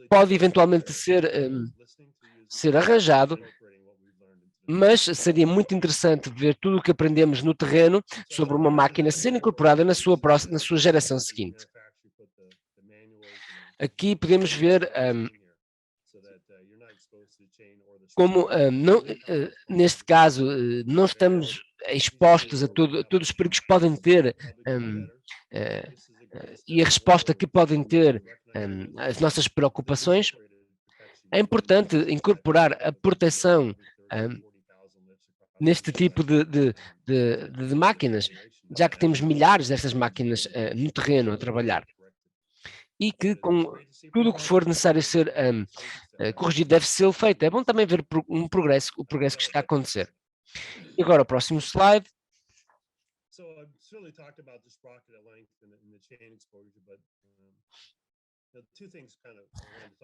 pode eventualmente ser arranjado, mas seria muito interessante ver tudo o que aprendemos no terreno sobre uma máquina ser incorporada na sua geração seguinte. Aqui podemos ver como, neste caso, não estamos expostos a todos os perigos que podem ter e a resposta que podem ter as nossas preocupações. É importante incorporar a proteção neste tipo de máquinas, já que temos milhares destas máquinas no terreno a trabalhar. E que com tudo o que for necessário ser corrigido deve ser feito. É bom também ver o progresso que está a acontecer. E agora o próximo slide.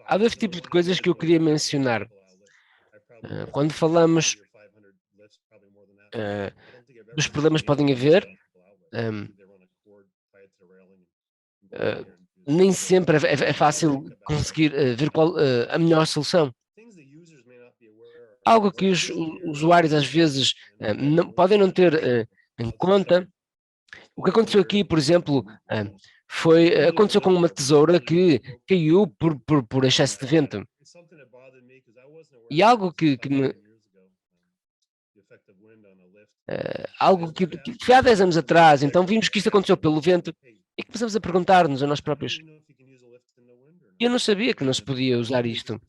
Há dois tipos de coisas que eu queria mencionar. Quando falamos dos problemas que podem haver, nem sempre é fácil conseguir ver qual a melhor solução. Algo que os usuários às vezes podem não ter em conta. O que aconteceu aqui, por exemplo, aconteceu com uma tesoura que caiu por excesso de vento. E algo que foi há 10 anos atrás, então vimos que isto aconteceu pelo vento e começamos a perguntar-nos a nós próprios. Eu não sabia que não se podia usar isto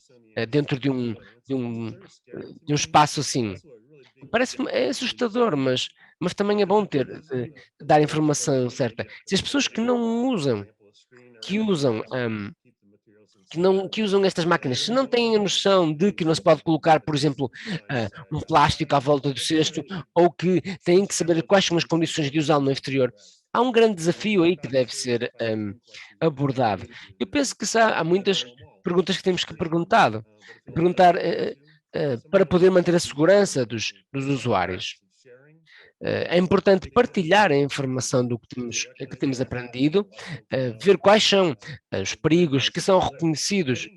dentro de um espaço assim. Parece-me assustador, mas também é bom dar a informação certa. Se as pessoas que não usam, que usam estas máquinas, se não têm a noção de que não se pode colocar, por exemplo, um plástico à volta do cesto, ou que têm que saber quais são as condições de usá-lo no exterior, há um grande desafio aí que deve ser abordado. Eu penso que há muitas perguntas que temos que perguntar para poder manter a segurança dos usuários. É importante partilhar a informação do que temos aprendido, ver quais são os perigos que são reconhecidos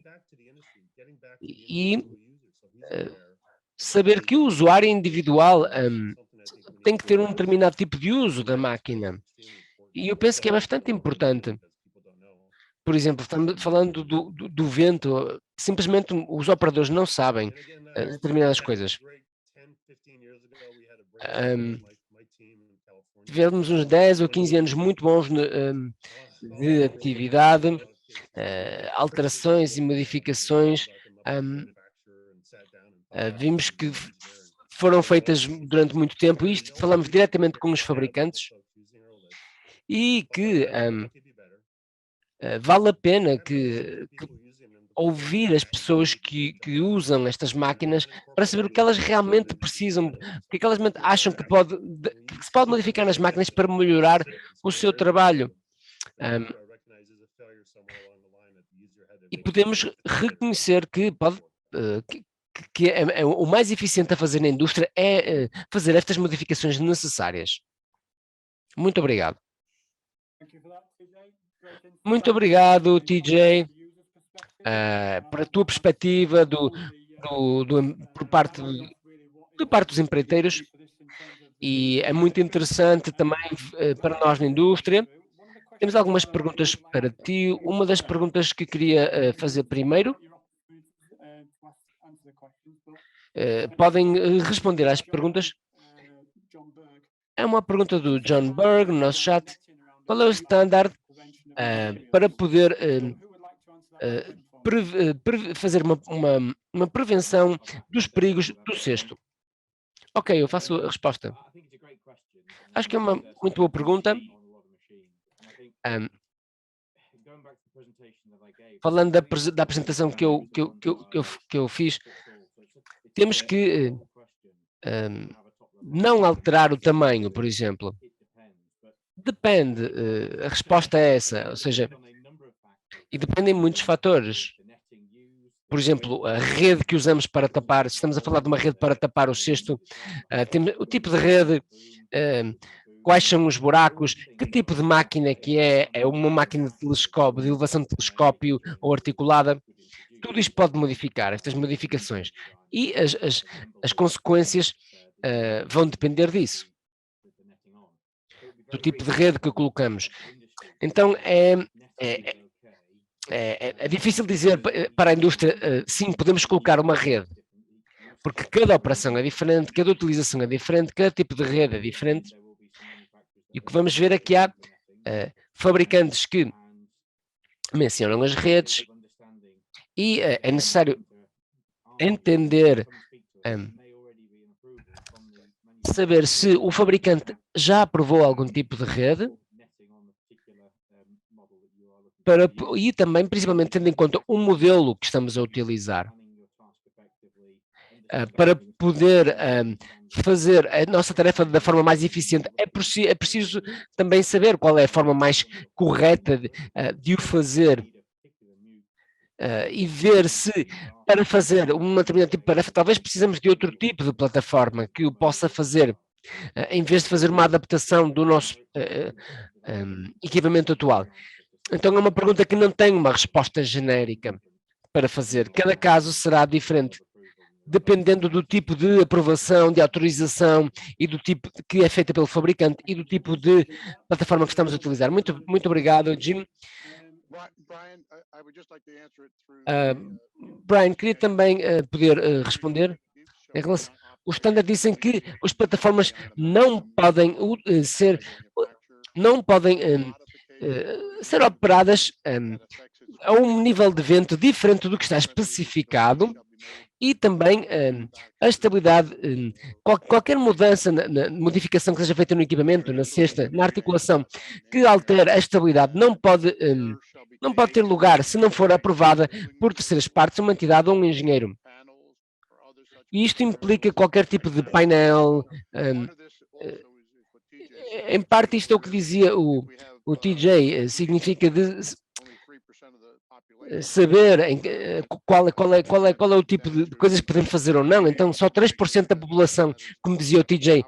e saber que o usuário individual tem que ter um determinado tipo de uso da máquina. E eu penso que é bastante importante. Por exemplo, falando do vento, simplesmente os operadores não sabem determinadas coisas. Tivemos uns 10 ou 15 anos muito bons de atividade, alterações e modificações. Vimos que foram feitas durante muito tempo, isto falamos diretamente com os fabricantes, e que vale a pena que ouvir as pessoas que usam estas máquinas para saber o que elas realmente precisam, o que elas acham que se pode modificar nas máquinas para melhorar o seu trabalho. E podemos reconhecer que o mais eficiente a fazer na indústria é fazer estas modificações necessárias. Muito obrigado. Muito obrigado, TJ, para a tua perspectiva por parte dos empreiteiros, e é muito interessante também para nós na indústria. Temos algumas perguntas para ti. Uma das perguntas que queria fazer primeiro, podem responder às perguntas. É uma pergunta do John Berg no nosso chat. Qual é o standard para poder fazer uma prevenção dos perigos do cesto? Ok, eu faço a resposta. Acho que é uma muito boa pergunta. Falando da apresentação que eu fiz, temos que não alterar o tamanho, por exemplo. Depende, a resposta é essa, ou seja, e dependem muitos fatores. Por exemplo, a rede que usamos para tapar, se estamos a falar de uma rede para tapar o cesto, temos o tipo de rede, quais são os buracos, que tipo de máquina que é uma máquina de telescópio, de elevação de telescópio ou articulada, tudo isto pode modificar, estas modificações. E as consequências vão depender disso, do tipo de rede que colocamos. Então, é difícil dizer para a indústria, sim, podemos colocar uma rede, porque cada operação é diferente, cada utilização é diferente, cada tipo de rede é diferente. E o que vamos ver é que há fabricantes que mencionam as redes e é necessário entender, saber se o fabricante já aprovou algum tipo de rede, e também, principalmente, tendo em conta o modelo que estamos a utilizar, para poder fazer a nossa tarefa da forma mais eficiente. É preciso também saber qual é a forma mais correta de o fazer e ver se, para fazer uma determinada tipo de tarefa, talvez precisamos de outro tipo de plataforma que o possa fazer, em vez de fazer uma adaptação do nosso equipamento atual. Então é uma pergunta que não tem uma resposta genérica para fazer. Cada caso será diferente, dependendo do tipo de aprovação, de autorização e do tipo que é feita pelo fabricante e do tipo de plataforma que estamos a utilizar. Muito obrigado, Jim. Brian, queria também poder responder. Os standards dizem que as plataformas não podem ser operadas a um nível de vento diferente do que está especificado e também a estabilidade, qualquer mudança, modificação que seja feita no equipamento, na cesta, na articulação, que altere a estabilidade, não pode ter lugar se não for aprovada por terceiras partes, uma entidade ou um engenheiro. E isto implica qualquer tipo de painel. Em parte isto é o que dizia o TJ, significa de saber qual é o tipo de coisas que podemos fazer ou não. Então só 3% da população, como dizia o TJ,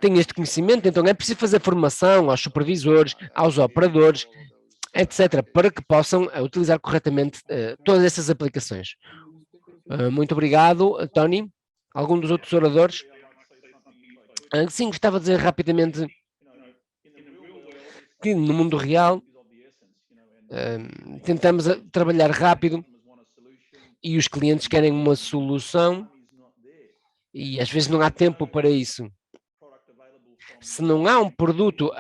tem este conhecimento, então é preciso fazer formação aos supervisores, aos operadores, etc., para que possam utilizar corretamente todas essas aplicações. Muito obrigado, Tony. Algum dos outros oradores? Sim, gostava de dizer rapidamente que no mundo real tentamos trabalhar rápido e os clientes querem uma solução e às vezes não há tempo para isso. Se não há um produto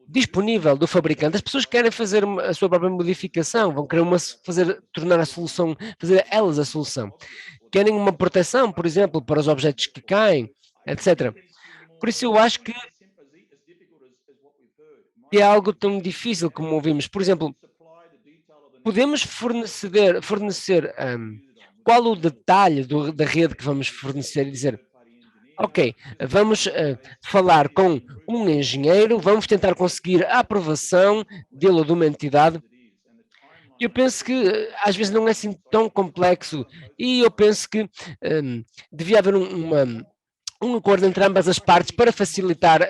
disponível do fabricante, as pessoas querem fazer a sua própria modificação, vão querer tornar a solução, fazer elas a solução. Querem uma proteção, por exemplo, para os objetos que caem, etc. Por isso eu acho que é algo tão difícil como ouvimos. Por exemplo, podemos fornecer qual o detalhe da rede que vamos fornecer e dizer, ok, vamos falar com um engenheiro, vamos tentar conseguir a aprovação dele ou de uma entidade. Eu penso que às vezes não é assim tão complexo e eu penso que devia haver um acordo entre ambas as partes para facilitar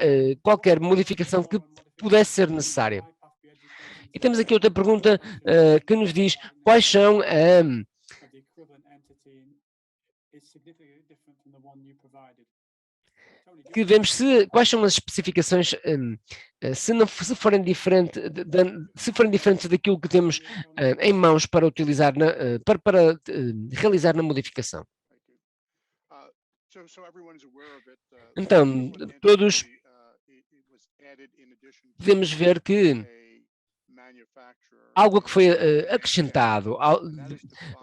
qualquer modificação que pudesse ser necessária. E temos aqui outra pergunta que nos diz quais são que vemos quais são as especificações se forem diferentes daquilo que temos em mãos para utilizar para realizar na modificação. Então, todos devemos ver que algo que foi acrescentado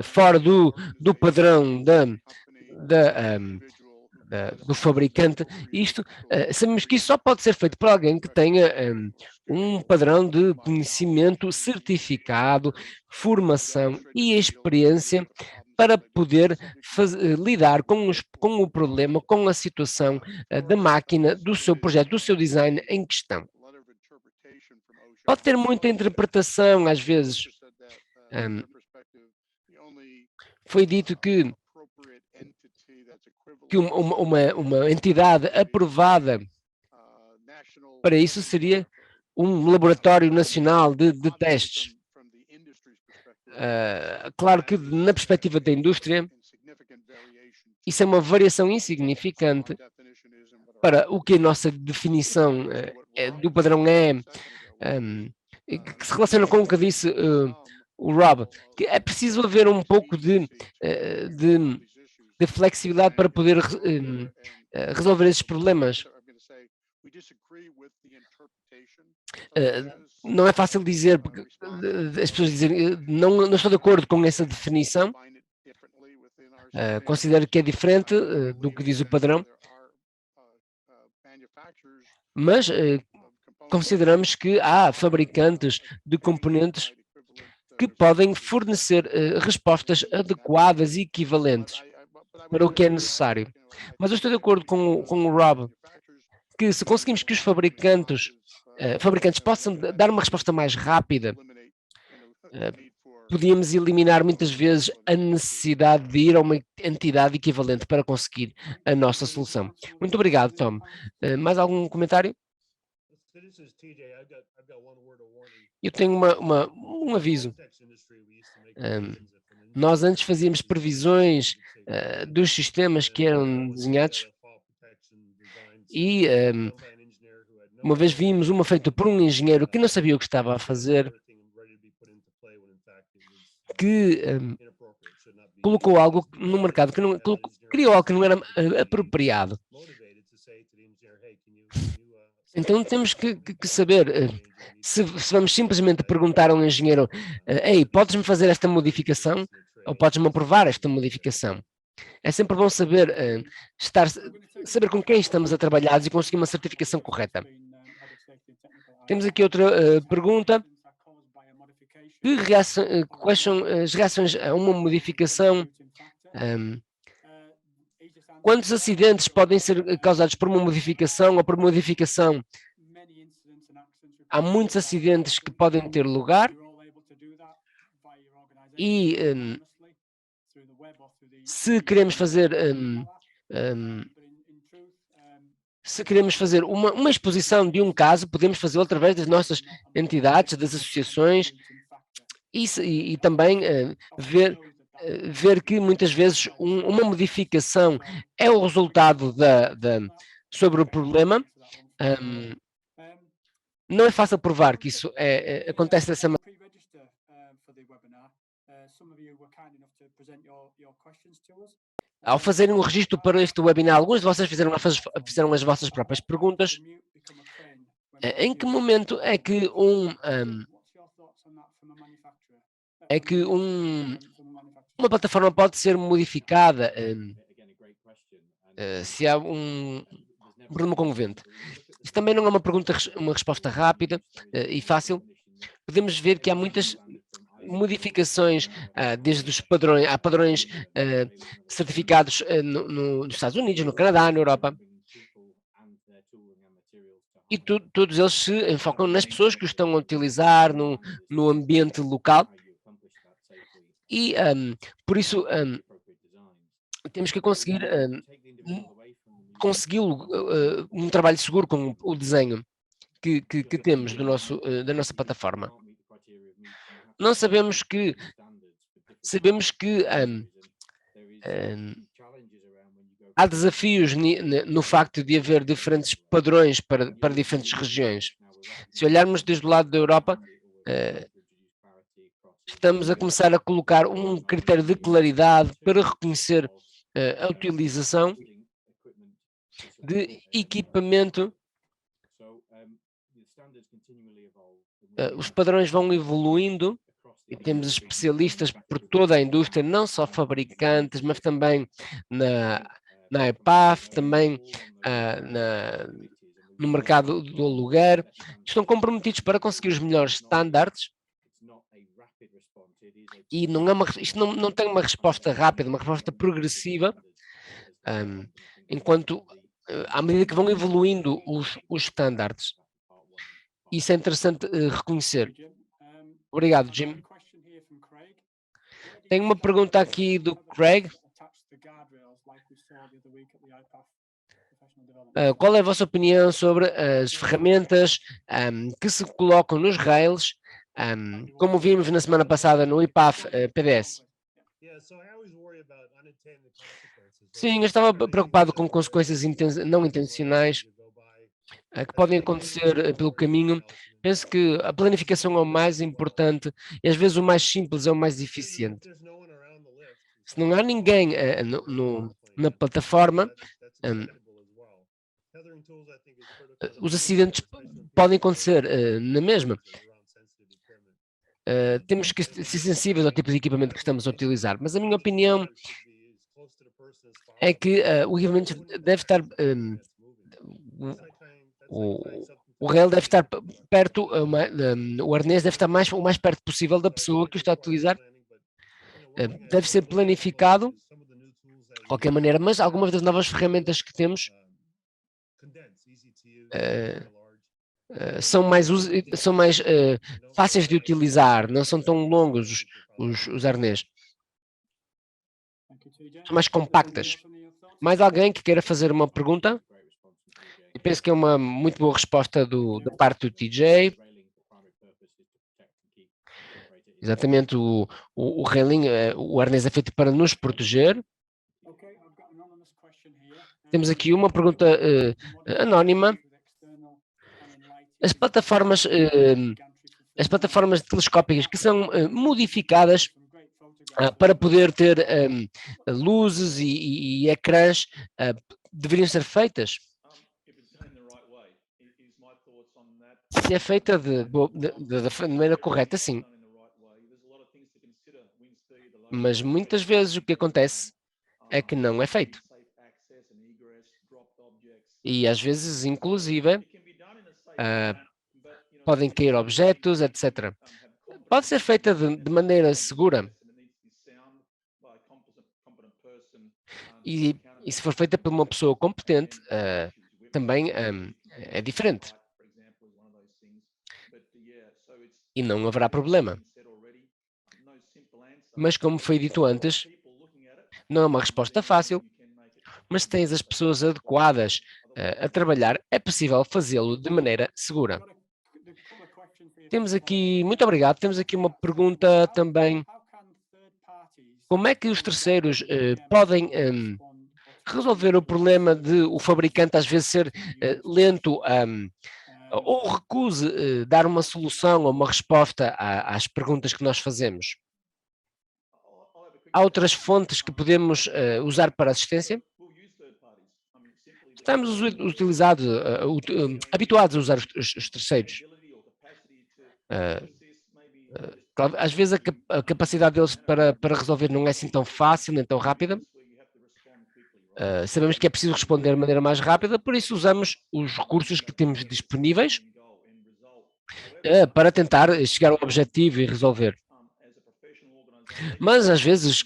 fora do padrão do fabricante. Isto, sabemos que isso só pode ser feito por alguém que tenha um padrão de conhecimento certificado, formação e experiência para poder lidar com o problema, com a situação da máquina, do seu projeto, do seu design em questão. Pode ter muita interpretação, às vezes. Foi dito que uma entidade aprovada para isso seria um laboratório nacional de testes. Claro que na perspectiva da indústria, isso é uma variação insignificante para o que a nossa definição do padrão que se relaciona com o que disse o Rob, que é preciso haver um pouco de flexibilidade para poder resolver esses problemas. Não é fácil dizer, porque as pessoas dizem, não estou de acordo com essa definição, considero que é diferente do que diz o padrão, mas consideramos que há fabricantes de componentes que podem fornecer respostas adequadas e equivalentes para o que é necessário. Mas eu estou de acordo com o Rob, que se conseguimos que os fabricantes possam dar uma resposta mais rápida, podíamos eliminar muitas vezes a necessidade de ir a uma entidade equivalente para conseguir a nossa solução. Muito obrigado, Tom. Mais algum comentário? Eu tenho um aviso. Nós antes fazíamos previsões dos sistemas que eram desenhados e uma vez vimos uma feita por um engenheiro que não sabia o que estava a fazer, que colocou algo no mercado, criou algo que não era apropriado. Então temos que saber, se vamos simplesmente perguntar a um engenheiro, ei, podes-me fazer esta modificação? Ou podes-me aprovar esta modificação? É sempre bom saber, saber com quem estamos a trabalhar e conseguir uma certificação correta. Temos aqui outra pergunta. Quais são as reações a uma modificação? Quantos acidentes podem ser causados por uma modificação ou por modificação? Há muitos acidentes que podem ter lugar e se queremos fazer uma exposição de um caso, podemos fazê-lo através das nossas entidades, das associações e também ver que muitas vezes uma modificação é o resultado sobre o problema. Não é fácil provar que isso acontece dessa maneira. Ao fazerem o registro para este webinar, alguns de vocês fizeram as vossas próprias perguntas. Em que momento é que uma plataforma pode ser modificada se há um problema com o vento? Isso também não é uma resposta rápida e fácil. Podemos ver que há muitas modificações, desde os padrões, há padrões certificados nos Estados Unidos, no Canadá, na Europa. E todos eles se enfocam nas pessoas que o estão a utilizar no ambiente local. E, por isso, temos que conseguir um trabalho seguro com o desenho que temos da nossa plataforma. Não sabemos que há desafios no facto de haver diferentes padrões para diferentes regiões. Se olharmos desde o lado da Europa, estamos a começar a colocar um critério de claridade para reconhecer a utilização de equipamento. Os padrões vão evoluindo e temos especialistas por toda a indústria, não só fabricantes, mas também na EPAF, também no mercado do aluguer, estão comprometidos para conseguir os melhores estándares e isto não tem uma resposta rápida, uma resposta progressiva, enquanto à medida que vão evoluindo os estándares. Isso é interessante reconhecer. Obrigado, Jim. Tenho uma pergunta aqui do Craig. Qual é a vossa opinião sobre as ferramentas que se colocam nos rails, como vimos na semana passada no IPAF PDS? Sim, eu estava preocupado com consequências não intencionais que podem acontecer pelo caminho. Penso que a planificação é o mais importante e às vezes o mais simples é o mais eficiente. Se não há ninguém na plataforma, os acidentes podem acontecer na mesma. Temos que ser sensíveis ao tipo de equipamento que estamos a utilizar, mas a minha opinião é que o equipamento deve estar o rail deve estar perto, o arnês deve estar o mais perto possível da pessoa que o está a utilizar. Deve ser planificado de qualquer maneira, mas algumas das novas ferramentas que temos são mais fáceis de utilizar, não são tão longos os arnês. São mais compactas. Mais alguém que queira fazer uma pergunta? Eu penso que é uma muito boa resposta da parte do TJ. Exatamente, o railing, o arnês é feito para nos proteger. Temos aqui uma pergunta anónima. As plataformas telescópicas que são modificadas para poder ter luzes e ecrãs deveriam ser feitas? Se é feita da maneira correta, sim. Mas muitas vezes o que acontece é que não é feito. E às vezes, inclusive, podem cair objetos, etc. Pode ser feita de maneira segura. E se for feita por uma pessoa competente, também é diferente. E não haverá problema. Mas como foi dito antes, não é uma resposta fácil, mas se tens as pessoas adequadas a trabalhar, é possível fazê-lo de maneira segura. Temos aqui, muito obrigado, temos aqui uma pergunta também. Como é que os terceiros podem resolver o problema de o fabricante às vezes ser lento ou recuse dar uma solução ou uma resposta às perguntas que nós fazemos? Há outras fontes que podemos usar para assistência? Estamos habituados a usar os terceiros. Às vezes a capacidade deles para resolver não é assim tão fácil, nem tão rápida. Sabemos que é preciso responder de maneira mais rápida, por isso usamos os recursos que temos disponíveis para tentar chegar ao objetivo e resolver. Mas às vezes,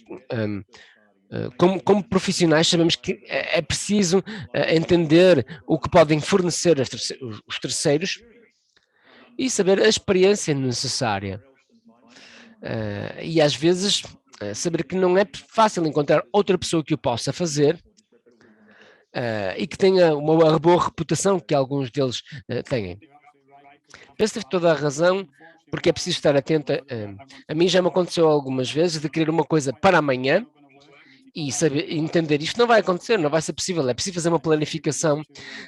como profissionais, sabemos que é preciso entender o que podem fornecer os terceiros e saber a experiência necessária. E às vezes saber que não é fácil encontrar outra pessoa que o possa fazer e que tenha uma boa reputação que alguns deles têm. Penso que teve toda a razão, porque é preciso estar atento. A mim já me aconteceu algumas vezes de querer uma coisa para amanhã e saber entender isto não vai acontecer, não vai ser possível, é preciso fazer uma planificação.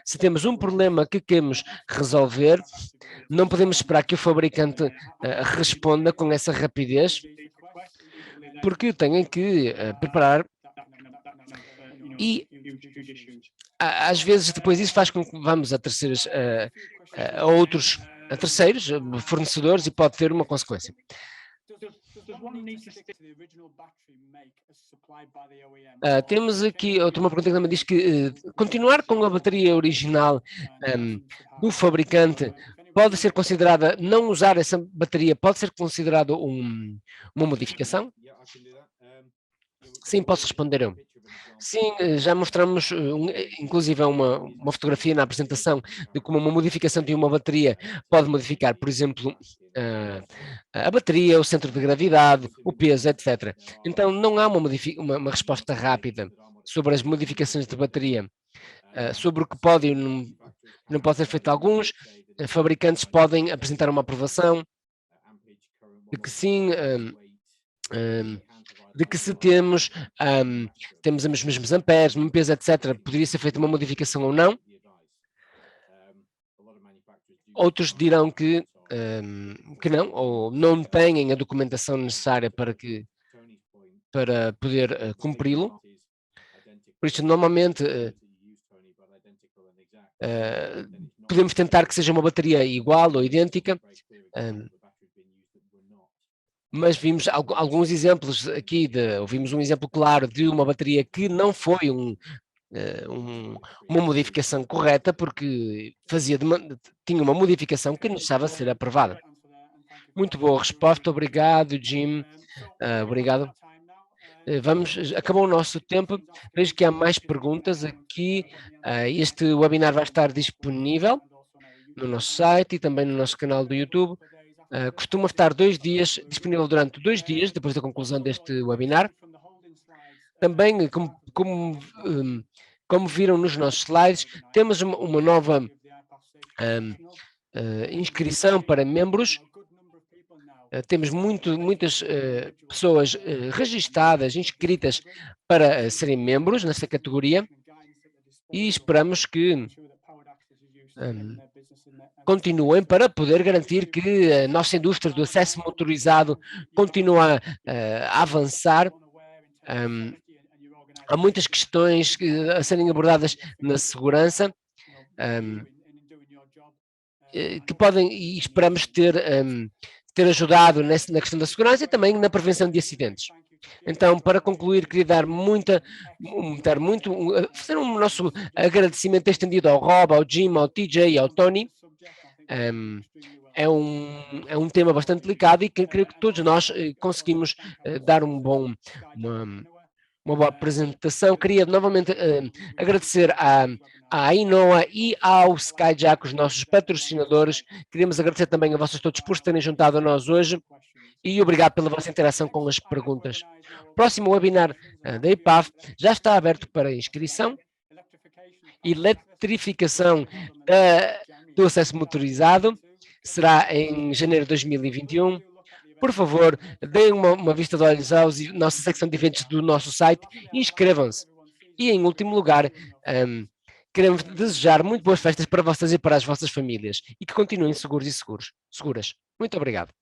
Se temos um problema que queremos resolver, não podemos esperar que o fabricante responda com essa rapidez, porque têm que preparar e às vezes depois isso faz com que vamos a terceiros, a terceiros fornecedores e pode ter uma consequência. Temos aqui outra uma pergunta que também diz que continuar com a bateria original do fabricante pode ser considerada, não usar essa bateria, pode ser considerado uma modificação? Sim, posso responder eu. Sim, já mostramos, inclusive, uma fotografia na apresentação de como uma modificação de uma bateria pode modificar, por exemplo, a bateria, o centro de gravidade, o peso, etc. Então, não há uma resposta rápida sobre as modificações de bateria, sobre o que pode e não pode ser feito. Alguns fabricantes podem apresentar uma aprovação de que sim, de que se temos os mesmos amperes, mesmo peso, etc., poderia ser feita uma modificação ou não. Outros dirão que não, ou não têm a documentação necessária para poder cumpri-lo. Por isso, normalmente, podemos tentar que seja uma bateria igual ou idêntica, mas vimos alguns exemplos aqui, ouvimos um exemplo claro de uma bateria que não foi uma modificação correta, porque tinha uma modificação que necessitava ser aprovada. Muito boa resposta, obrigado, Jim. Obrigado. Acabou o nosso tempo. Vejo que há mais perguntas aqui. Este webinar vai estar disponível no nosso site e também no nosso canal do YouTube. Costuma estar disponível durante 2 dias, depois da conclusão deste webinar. Também, como viram nos nossos slides, temos uma nova inscrição para membros. Temos muitas pessoas registadas, inscritas para serem membros nesta categoria e esperamos que continuem para poder garantir que a nossa indústria do acesso motorizado continua a avançar. Há muitas questões a serem abordadas na segurança que podem, e esperamos ter ajudado na questão da segurança e também na prevenção de acidentes. Então, para concluir, queria fazer um nosso agradecimento estendido ao Rob, ao Jim, ao TJ e ao Tony. É um tema bastante delicado e que creio que todos nós conseguimos dar uma boa apresentação. Queria novamente agradecer à Inoa e ao Skyjack, os nossos patrocinadores. Queríamos agradecer também a vocês todos por terem juntado a nós hoje e obrigado pela vossa interação com as perguntas. O próximo webinar da IPAF já está aberto para inscrição. Eletrificação do acesso motorizado será em janeiro de 2021. Por favor, deem uma vista de olhos à nossa secção de eventos do nosso site e inscrevam-se. E, em último lugar, queremos desejar muito boas festas para vocês e para as vossas famílias e que continuem seguros e seguras. Muito obrigado.